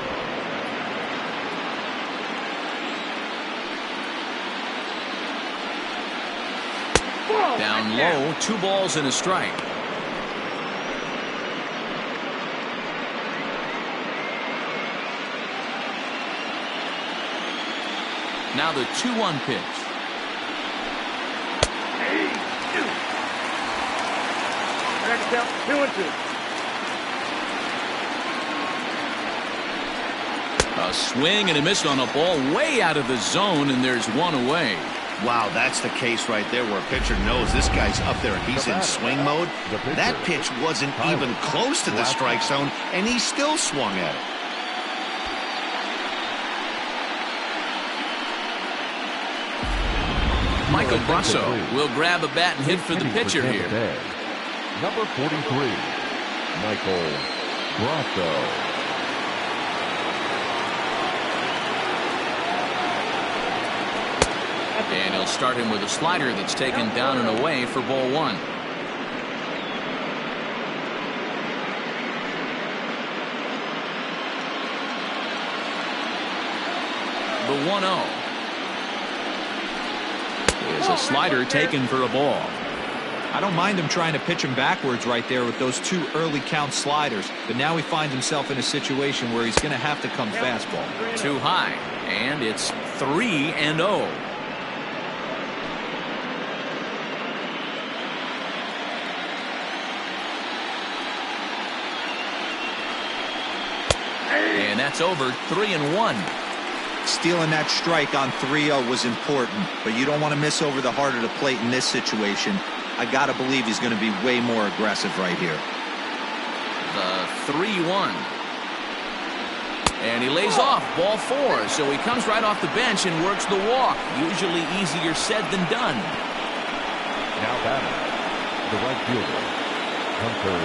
Down low, 2 balls and a strike. Now the 2-1 pitch. Next count, 2-2. A swing and a miss on a ball way out of the zone, and there's one away. Wow, that's the case right there where a pitcher knows this guy's up there. He's in swing mode. That pitch wasn't even close to the strike zone, and he still swung at it. Michael Brasso will grab a bat and hit for the pitcher here. Number 43, Michael Brasso. And he'll start him with a slider that's taken down and away for ball one. The 1-0 is a slider taken for a ball. I don't mind him trying to pitch him backwards right there with those 2 early count sliders, but now he finds himself in a situation where he's going to have to come fastball. Too high, and it's 3-0. And that's over. 3-1. Stealing that strike on 3-0 was important, but you don't want to miss over the heart of the plate in this situation. I got to believe he's going to be way more aggressive right here. The 3-1. And he lays off ball 4, so he comes right off the bench and works the walk. Usually easier said than done. Now batting, the right fielder, Hunter.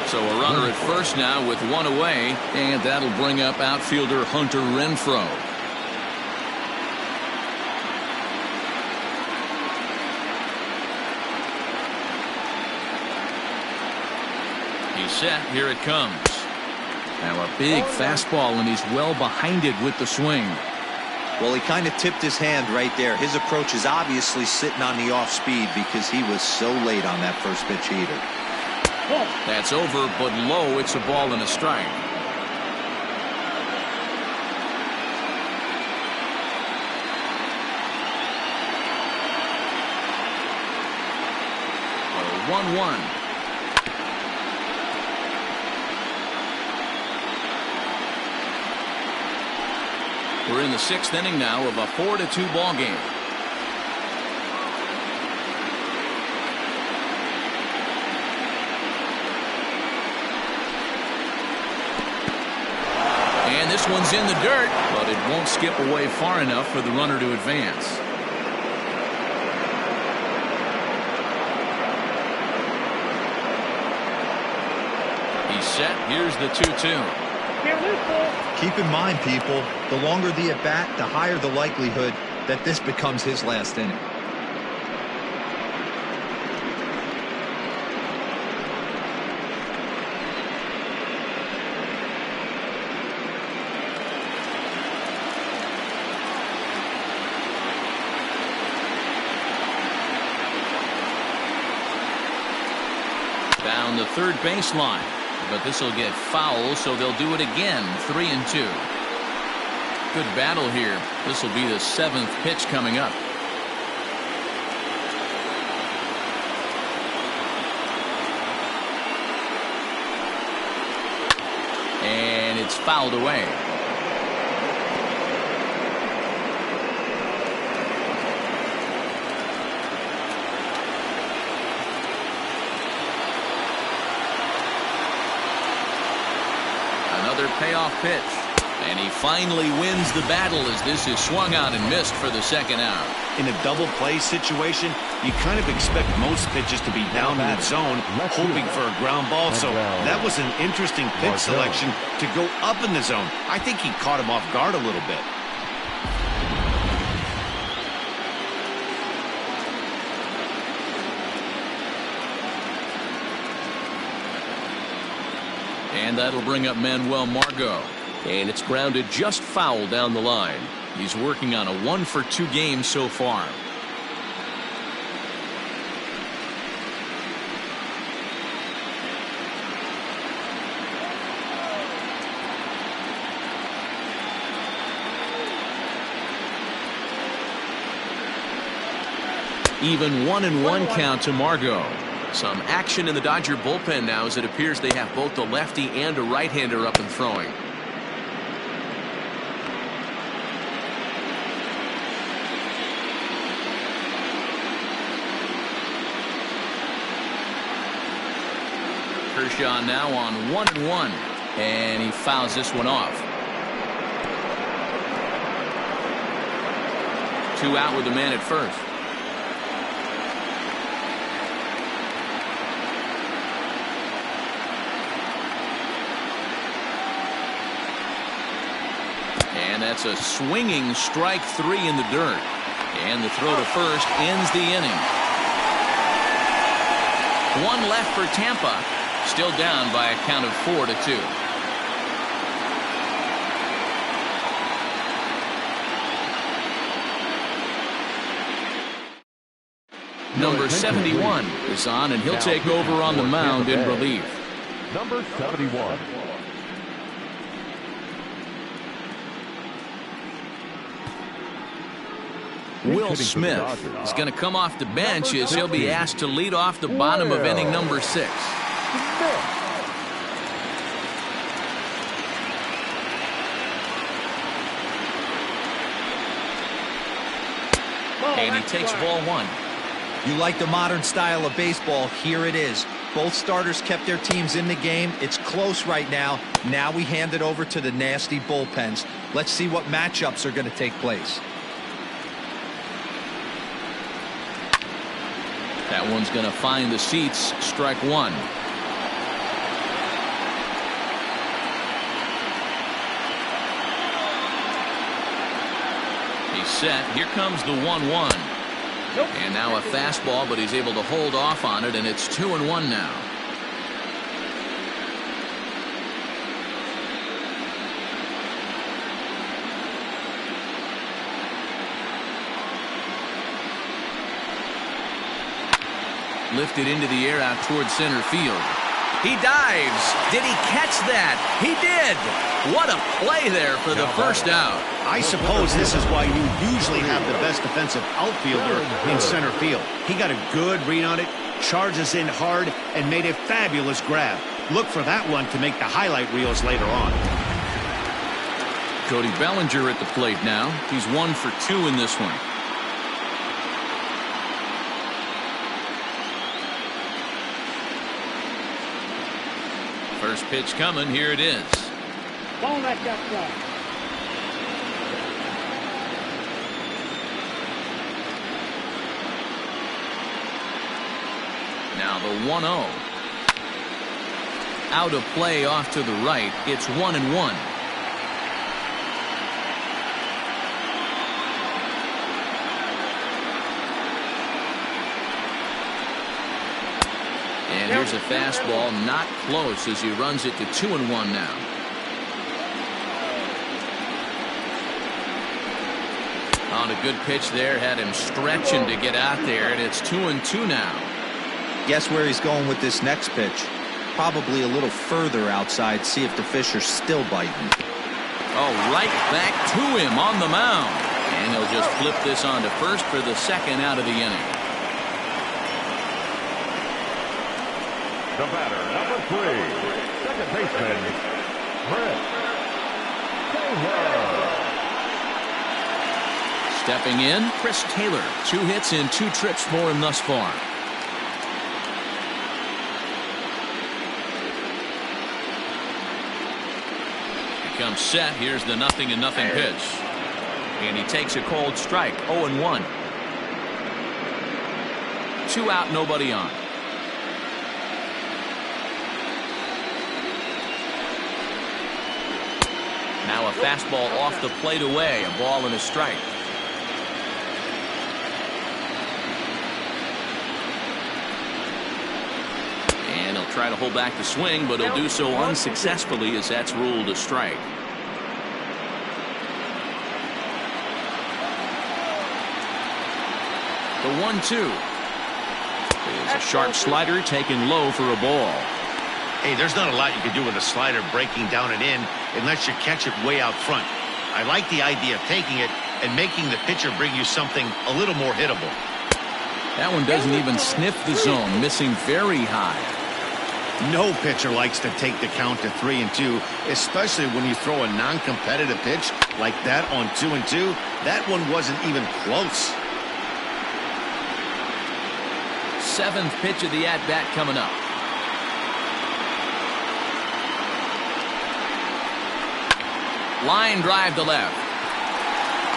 So a runner at first now with 1 away, and that'll bring up outfielder Hunter Renfroe. He's set. Here it comes. Now a big fastball, and he's well behind it with the swing. Well, he kind of tipped his hand right there. His approach is obviously sitting on the off speed because he was so late on that first pitch heater. That's over, but low. It's a ball and a strike. A 1-1. We're in the 6th inning now of a 4-2 ball game. And this one's in the dirt, but it won't skip away far enough for the runner to advance. He's set. Here's the 2-2. Keep in mind, people, the longer the at-bat, the higher the likelihood that this becomes his last inning. Down the third baseline, but this will get foul, so they'll do it again. 3-2. Good battle here. This will be the 7th pitch coming up. And it's fouled away. Another payoff pitch, and he finally wins the battle as this is swung out and missed for the 2nd out. In a double play situation, you kind of expect most pitches to be down in the zone, hoping for a ground ball. So that was an interesting pitch selection to go up in the zone. I think he caught him off guard a little bit. And that'll bring up Manuel Margot. And it's grounded just foul down the line. He's working on a 1-for-2 game so far. Even 1-1 count to Margot. Some action in the Dodger bullpen now as it appears they have both a lefty and a right-hander up and throwing. Kershaw now on 1-1, and he fouls this one off. 2 out with a man at first. And that's a swinging strike 3 in the dirt. And the throw to first ends the inning. 1 left for Tampa. Still down by a count of 4-2. Number 71 is on, and he'll take over on the mound in relief. Number 71. Will Smith is going to come off the bench as he'll be asked to lead off the bottom of inning number 6. And he takes ball 1. You like the modern style of baseball? Here it is. Both starters kept their teams in the game. It's close right now. Now we hand it over to the nasty bullpens. Let's see what matchups are going to take place. That one's going to find the seats. Strike 1. He's set. Here comes the 1-1. And now a fastball, but he's able to hold off on it, and it's 2-1 now. Lifted into the air out towards center field. He dives. Did he catch that? He did. What a play there for the first out. I suppose this is why you usually have the best defensive outfielder in center field. He got a good read on it, charges in hard, and made a fabulous grab. Look for that one to make the highlight reels later on. Cody Bellinger at the plate now. He's 1 for 2 in this one. First pitch coming. Here it is. Ball back that side. Now the 1-0. Out of play off to the right. It's 1-1. And here's a fastball, not close, as he runs it to 2-1 now. On a good pitch there, had him stretching to get out there, and it's 2-2 now. Guess where he's going with this next pitch? Probably a little further outside. See if the fish are still biting. Oh, right back to him on the mound. And he'll just flip this on to first for the second out of the inning. The batter, number 3, second baseman, Brett Taylor. Stepping in, Chris Taylor. 2 hits in 2 trips for him thus far. He comes set. Here's the 0-0 pitch. And he takes a cold strike. 0-1. 2 out, nobody on. Now a fastball off the plate away. A ball and a strike. And he'll try to hold back the swing, but he'll do so unsuccessfully as that's ruled a strike. The 1-2. It's a sharp slider taken low for a ball. Hey, there's not a lot you can do with a slider breaking down and in unless you catch it way out front. I like the idea of taking it and making the pitcher bring you something a little more hittable. That one doesn't even sniff the zone, missing very high. No pitcher likes to take the count to 3-2, especially when you throw a non-competitive pitch like that on 2-2. That one wasn't even close. 7th pitch of the at-bat coming up. Line drive to left.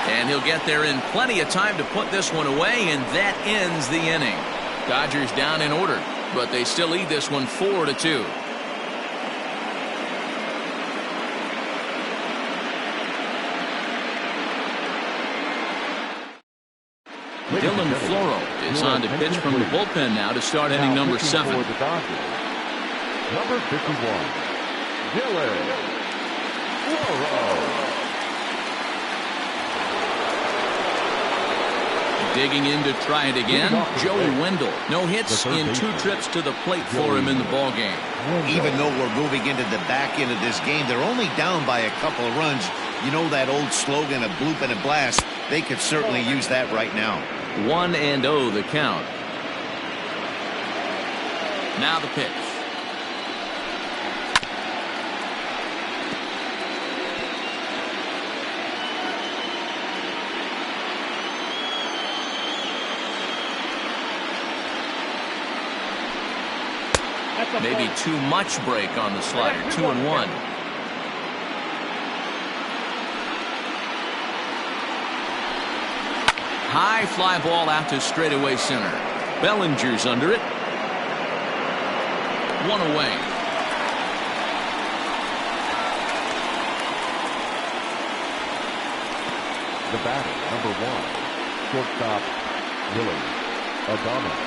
And he'll get there in plenty of time to put this one away, and that ends the inning. Dodgers down in order, but they still lead this one 4-2. Dylan Floro is on to pitch from the bullpen now to start inning number 7. For the Dodgers, number 51, Dylan Floro. Digging in to try it again, Joey Wendell. No hits in 2 trips to the plate for him in the ballgame. Even though we're moving into the back end of this game, they're only down by a couple of runs. You know that old slogan, a bloop and a blast. They could certainly use that right now. 1-0 the count. Now the pitch. Maybe too much break on the slider. 2-1. High fly ball out to straightaway center. Bellinger's under it. 1 away. The batter, number 1, shortstop, Willie Adams.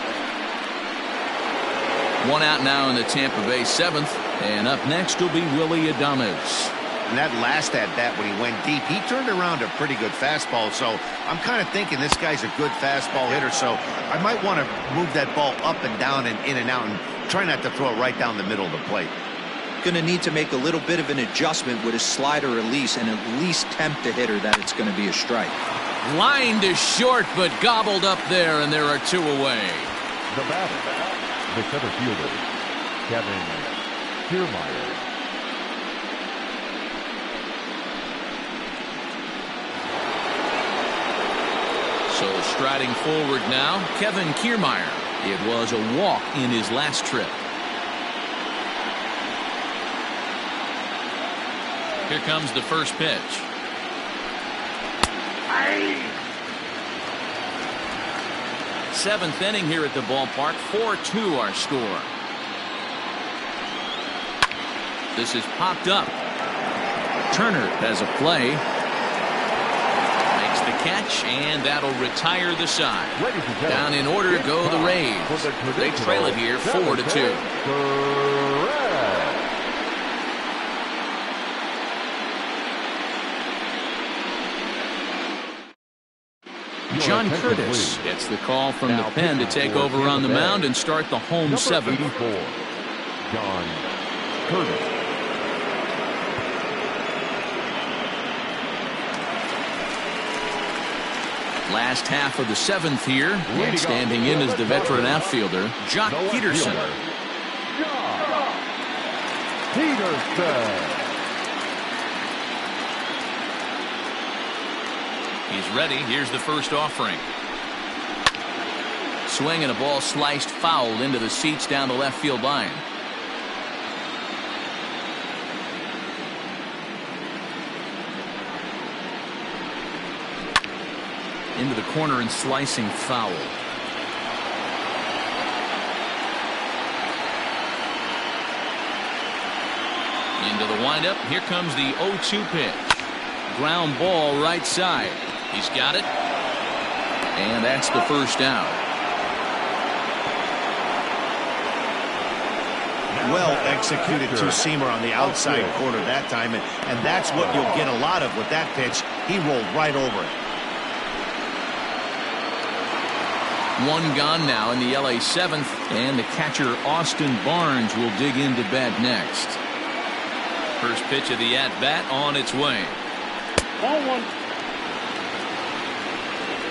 1 out now in the Tampa Bay 7th, and up next will be Willie Adams. And that last at-bat when he went deep, he turned around a pretty good fastball. So I'm kind of thinking this guy's a good fastball hitter. So I might want to move that ball up and down and in and out and try not to throw it right down the middle of the plate. Going to need to make a little bit of an adjustment with his slider release and at least tempt the hitter that it's going to be a strike. Lined to short, but gobbled up there, and there are 2 away. The batter, the center fielder, Kevin Kiermaier. So striding forward now, Kevin Kiermaier. It was a walk in his last trip. Here comes the first pitch. Seventh inning here at the ballpark. 4-2 our score. This is popped up. Turner has a play. Makes the catch, and that'll retire the side. Down in order go the Rays. They trail it here 4-2. John Curtis gets the call from the pen to take over on the mound and start the home 7th. John Curtis. Last half of the 7th here, and standing in is the veteran outfielder, Jock Peterson. He's ready. Here's the first offering. Swing and a ball sliced foul into the seats down the left field line. Into the corner and slicing foul. Into the windup. Here comes the 0-2 pitch. Ground ball right side. He's got it. And that's the first out. Well executed two-seamer on the outside corner that time. And that's what you'll get a lot of with that pitch. He rolled right over it. 1 gone now in the LA 7th. And the catcher Austin Barnes will dig into bat next. First pitch of the at-bat on its way. Ball 1.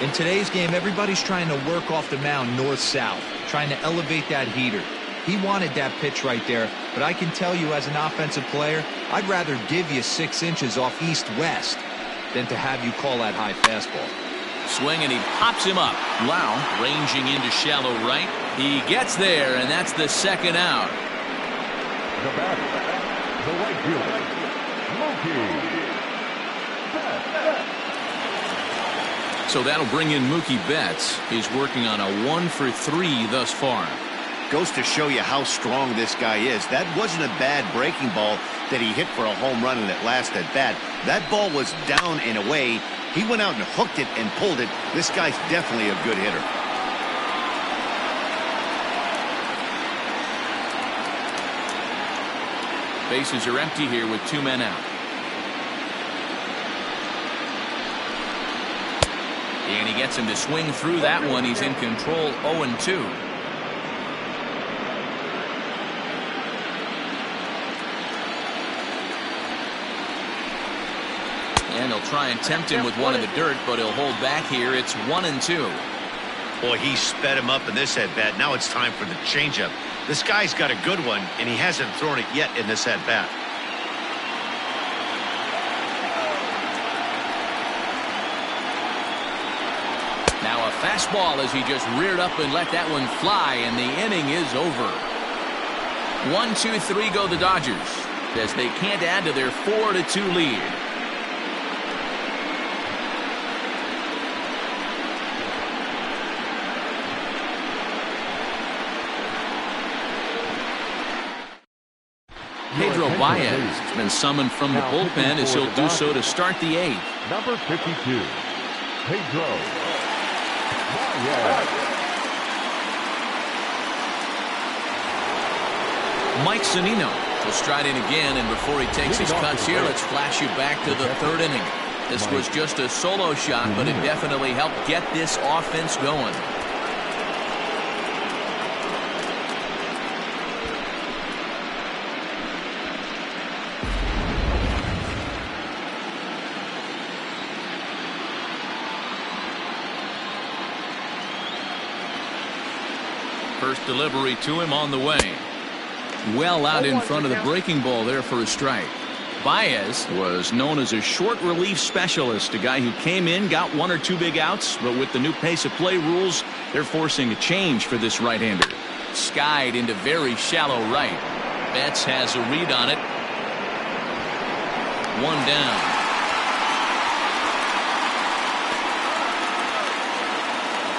In today's game, everybody's trying to work off the mound north-south, trying to elevate that heater. He wanted that pitch right there, but I can tell you as an offensive player, I'd rather give you 6 inches off east-west than to have you call that high fastball. Swing, and he pops him up. Wow, ranging into shallow right. He gets there, and that's the second out. The batter, the right fielder, Mookie So that'll bring in Mookie Betts. He's working on a 1 for 3 thus far. Goes to show you how strong this guy is. That wasn't a bad breaking ball that he hit for a home run in that last at bat. That ball was down and away. He went out and hooked it and pulled it. This guy's definitely a good hitter. Bases are empty here with 2 men out. And he gets him to swing through that one. He's in control, 0-2. And he'll try and tempt him with one in the dirt, but he'll hold back here. It's 1-2. Boy, he sped him up in this at-bat. Now it's time for the changeup. This guy's got a good one, and he hasn't thrown it yet in this at-bat. Now a fastball as he just reared up and let that one fly, and the inning is over. 1-2-3 go the Dodgers as they can't add to their 4-2 lead. Pedro Baez has been summoned from the bullpen as he'll do so to start the 8th. Number 52, Pedro Baez. Mike Zunino will stride in again, and before he takes his cuts here, let's flash you back to the 3rd inning. This was just a solo shot, but it definitely helped get this offense going. First delivery to him on the way. Well out in front of the breaking ball there for a strike. Baez was known as a short relief specialist, a guy who came in, got 1 or 2 big outs, but with the new pace of play rules, they're forcing a change for this right-hander. Skied into very shallow right. Betts has a read on it. 1 down.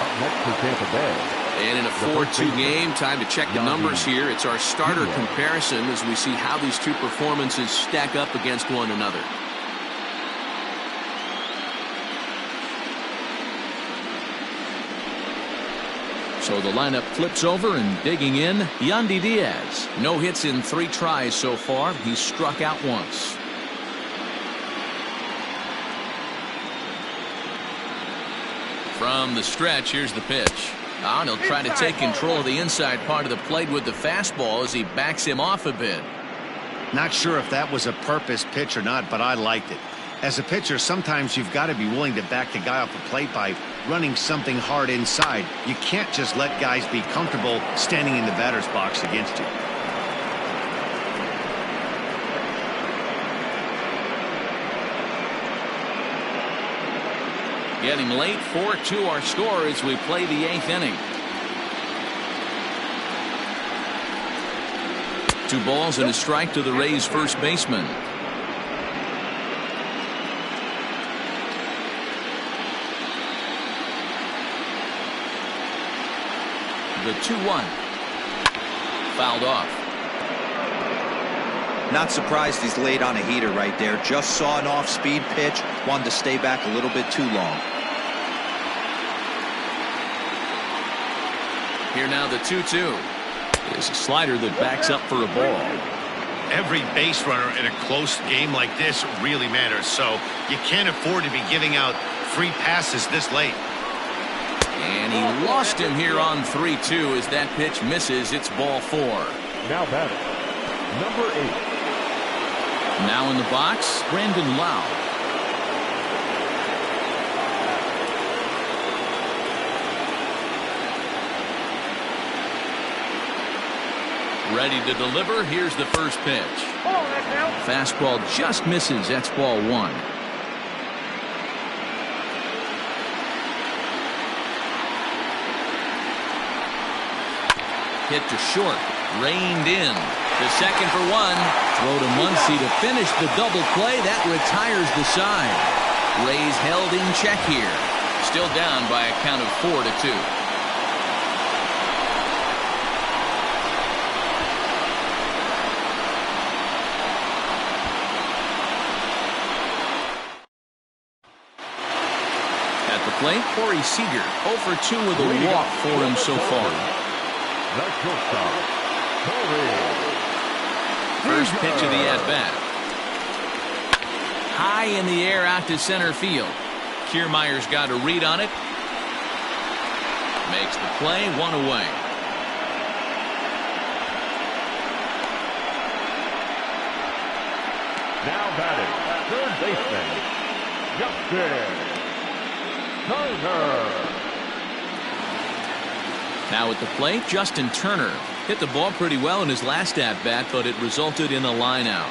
Up next for Tampa Bay. And in a 4-2 game, time to check the numbers here. It's our starter comparison as we see how these two performances stack up against one another. So the lineup flips over, and digging in, Yandy Diaz. No hits in 3 tries so far. He's struck out once. From the stretch, here's the pitch. And he'll try to take control of the inside part of the plate with the fastball as he backs him off a bit. Not sure if that was a purpose pitch or not, but I liked it. As a pitcher, sometimes you've got to be willing to back the guy off the plate by running something hard inside. You can't just let guys be comfortable standing in the batter's box against you. Getting late, 4-2 our score as we play the 8th inning. 2 balls and a strike to the Rays first baseman. The 2-1. Fouled off. Not surprised he's laid on a heater right there. Just saw an off-speed pitch. Wanted to stay back a little bit too long. Here now the 2-2. Is a slider that backs up for a ball. Every base runner in a close game like this really matters, so you can't afford to be giving out free passes this late. And he lost him here on 3-2 as that pitch misses. It's ball 4. Now batting, number 8. Now in the box, Brandon Lau. Ready to deliver. Here's the first pitch. Fastball just misses. That's ball 1. Hit to short. Reined in. To second for 1. Throw to Muncie to finish the double play. That retires the side. Rays held in check here. Still down by a count of 4-2. At the plate, Corey Seager, 0 for 2 with a walk for him so far. The shortstop, Corey. First pitch of the at-bat. High in the air out to center field. Kiermaier's got a read on it. Makes the play, 1 away. Now batting, third baseman, Justin Turner. Now at the plate, Justin Turner hit the ball pretty well in his last at-bat, but it resulted in a line out.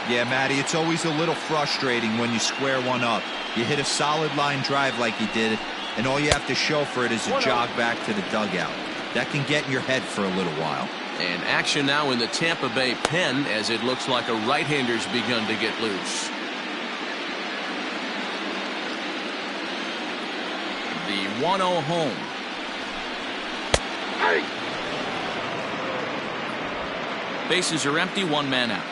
Yeah, Matty, it's always a little frustrating when you square one up. You hit a solid line drive like he did, and all you have to show for it is a jog back to the dugout. That can get in your head for a little while. And action now in the Tampa Bay pen as it looks like a right-hander's begun to get loose. The 1-0 home. Bases are empty, 1 man out.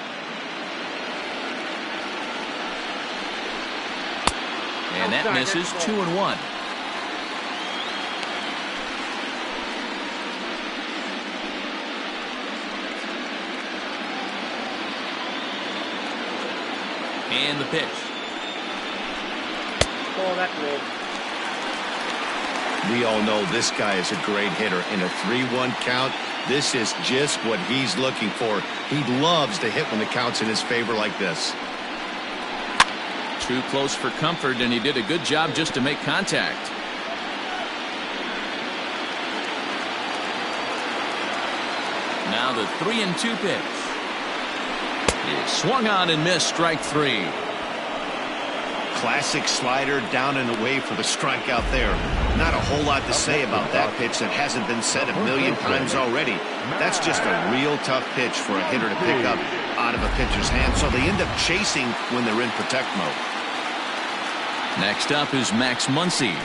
And that misses, 2-1. And the pitch. Ball that way. We all know this guy is a great hitter. In a 3-1 count, this is just what he's looking for. He loves to hit when the count's in his favor like this. Too close for comfort, and he did a good job just to make contact. Now the 3-2 pitch. He swung on and missed, strike 3. Classic slider down and away for the strikeout there. Not a whole lot to say about that pitch that hasn't been said a million times already. That's just a real tough pitch for a hitter to pick up out of a pitcher's hand, so they end up chasing when they're in protect mode. Next up is Max Muncie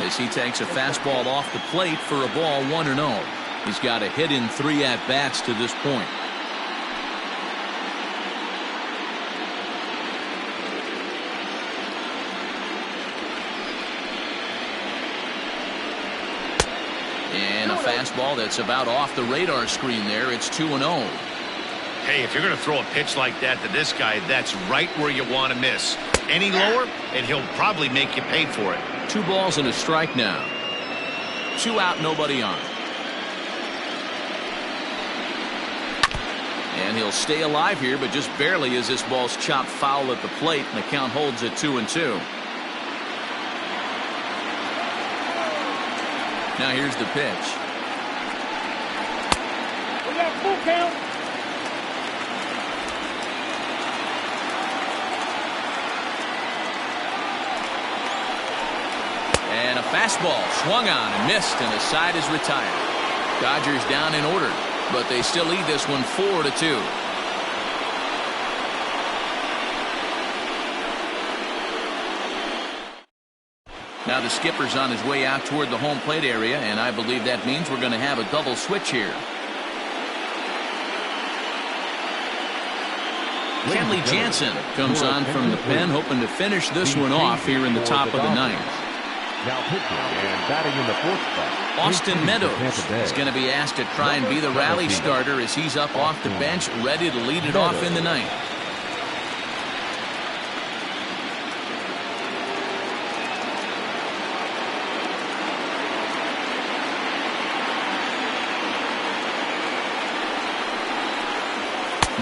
as he takes a fastball off the plate for a ball, 1-0. He's got a hit in 3 at-bats to this point. And a fastball that's about off the radar screen there. It's 2-0. Hey, if you're going to throw a pitch like that to this guy, that's right where you want to miss. Any lower, and he'll probably make you pay for it. 2 balls and a strike now. 2 out, nobody on. And he'll stay alive here, but just barely as this ball's chopped foul at the plate, and the count holds at 2-2. Now here's the pitch. We got full count. And a fastball swung on and missed, and the side is retired. Dodgers down in order, but they still lead this one 4-2. Now the skipper's on his way out toward the home plate area, and I believe that means we're going to have a double switch here. Kenley Jansen comes on from the pen, hoping to finish this one off here in the top of the 9th. Now pitching and batting in the 4th spot, Austin Meadows is going to be asked to try and be the rally starter as he's up off the bench, ready to lead it off in the 9th.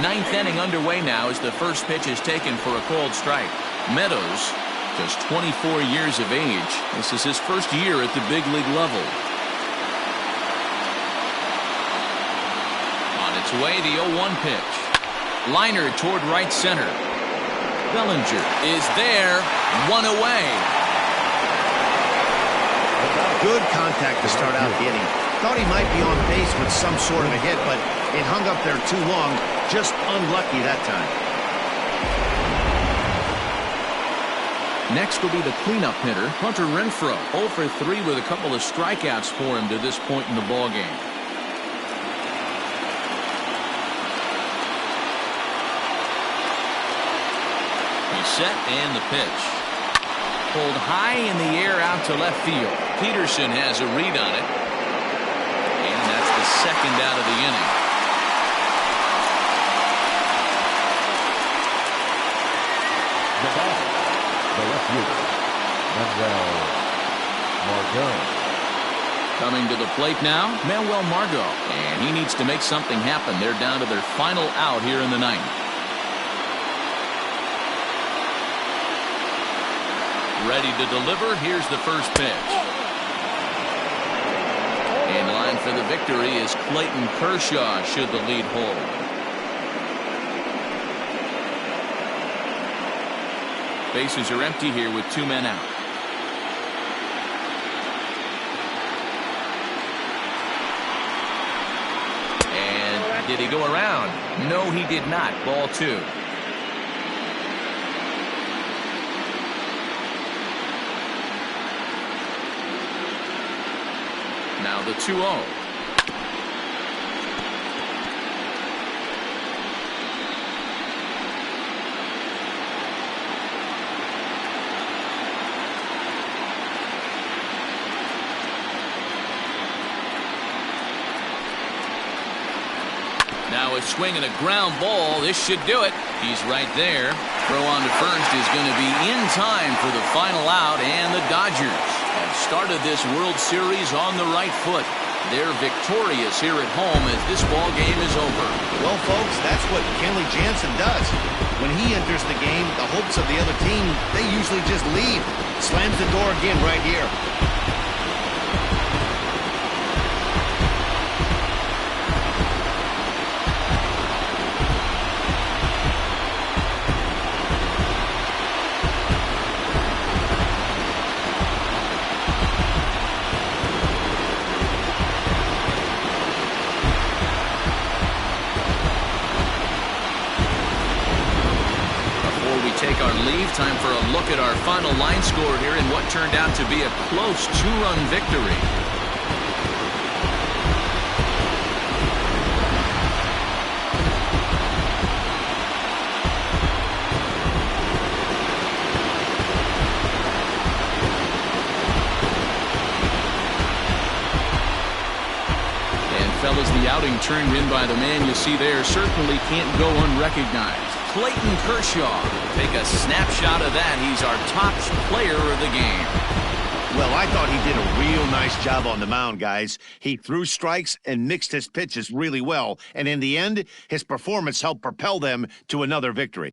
Ninth inning underway now as the first pitch is taken for a called strike. Meadows, just 24 years of age. This is his first year at the big league level. On its way, the 0-1 pitch. Liner toward right center. Bellinger is there, 1 away. Good contact to start out the inning. Thought he might be on base with some sort of a hit, but it hung up there too long. Just unlucky that time. Next will be the cleanup hitter, Hunter Renfroe. 0 for 3 with a couple of strikeouts for him to this point in the ballgame. He's set and the pitch. Pulled high in the air out to left field. Peterson has a read on it. And that's the second out of the inning. The batter, the left fielder, Manuel Margot. Coming to the plate now, Manuel Margot. And he needs to make something happen. They're down to their final out here in the ninth. Ready to deliver. Here's the first pitch. In line for the victory is Clayton Kershaw should the lead hold. Bases are empty here with 2 men out. And did he go around? No, he did not. Ball 2. Now the 2-0. Now a swing and a ground ball. This should do it. He's right there. Throw on to first is going to be in time for the final out, and the Dodgers have started this World Series on the right foot. They're victorious here at home as this ball game is over. Well, folks, that's what Kenley Jansen does. When he enters the game, the hopes of the other team, they usually just leave. Slams the door again right here. Time for a look at our final line score here in what turned out to be a close 2-run victory. And fellas, the outing turned in by the man you see there certainly can't go unrecognized. Clayton Kershaw. Take a snapshot of that. He's our top player of the game. Well, I thought he did a real nice job on the mound, guys. He threw strikes and mixed his pitches really well. And in the end, his performance helped propel them to another victory.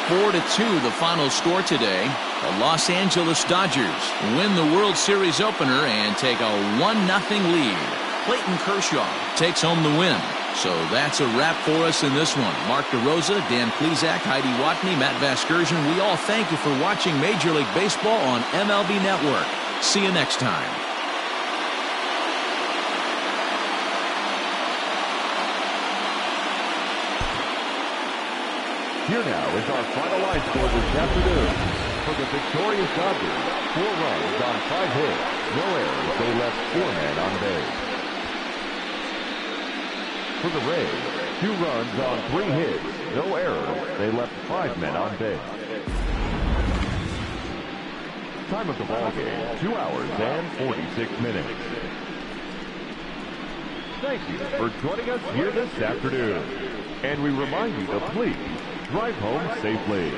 Four to 2, the final score today. The Los Angeles Dodgers win the World Series opener and take a 1-0 lead. Clayton Kershaw takes home the win. So that's a wrap for us in this one. Mark DeRosa, Dan Plesac, Heidi Watney, Matt Vasgersian, we all thank you for watching Major League Baseball on MLB Network. See you next time. Here now is our final line score this afternoon. For the victorious Dodgers, 4 runs on 5 hits, no errors, they left 4 men on base. For the Rays, 2 runs on 3 hits, no errors, they left 5 men on base. Time of the ball game, 2 hours and 46 minutes. Thank you for joining us here this afternoon. And we remind you to please drive home safely.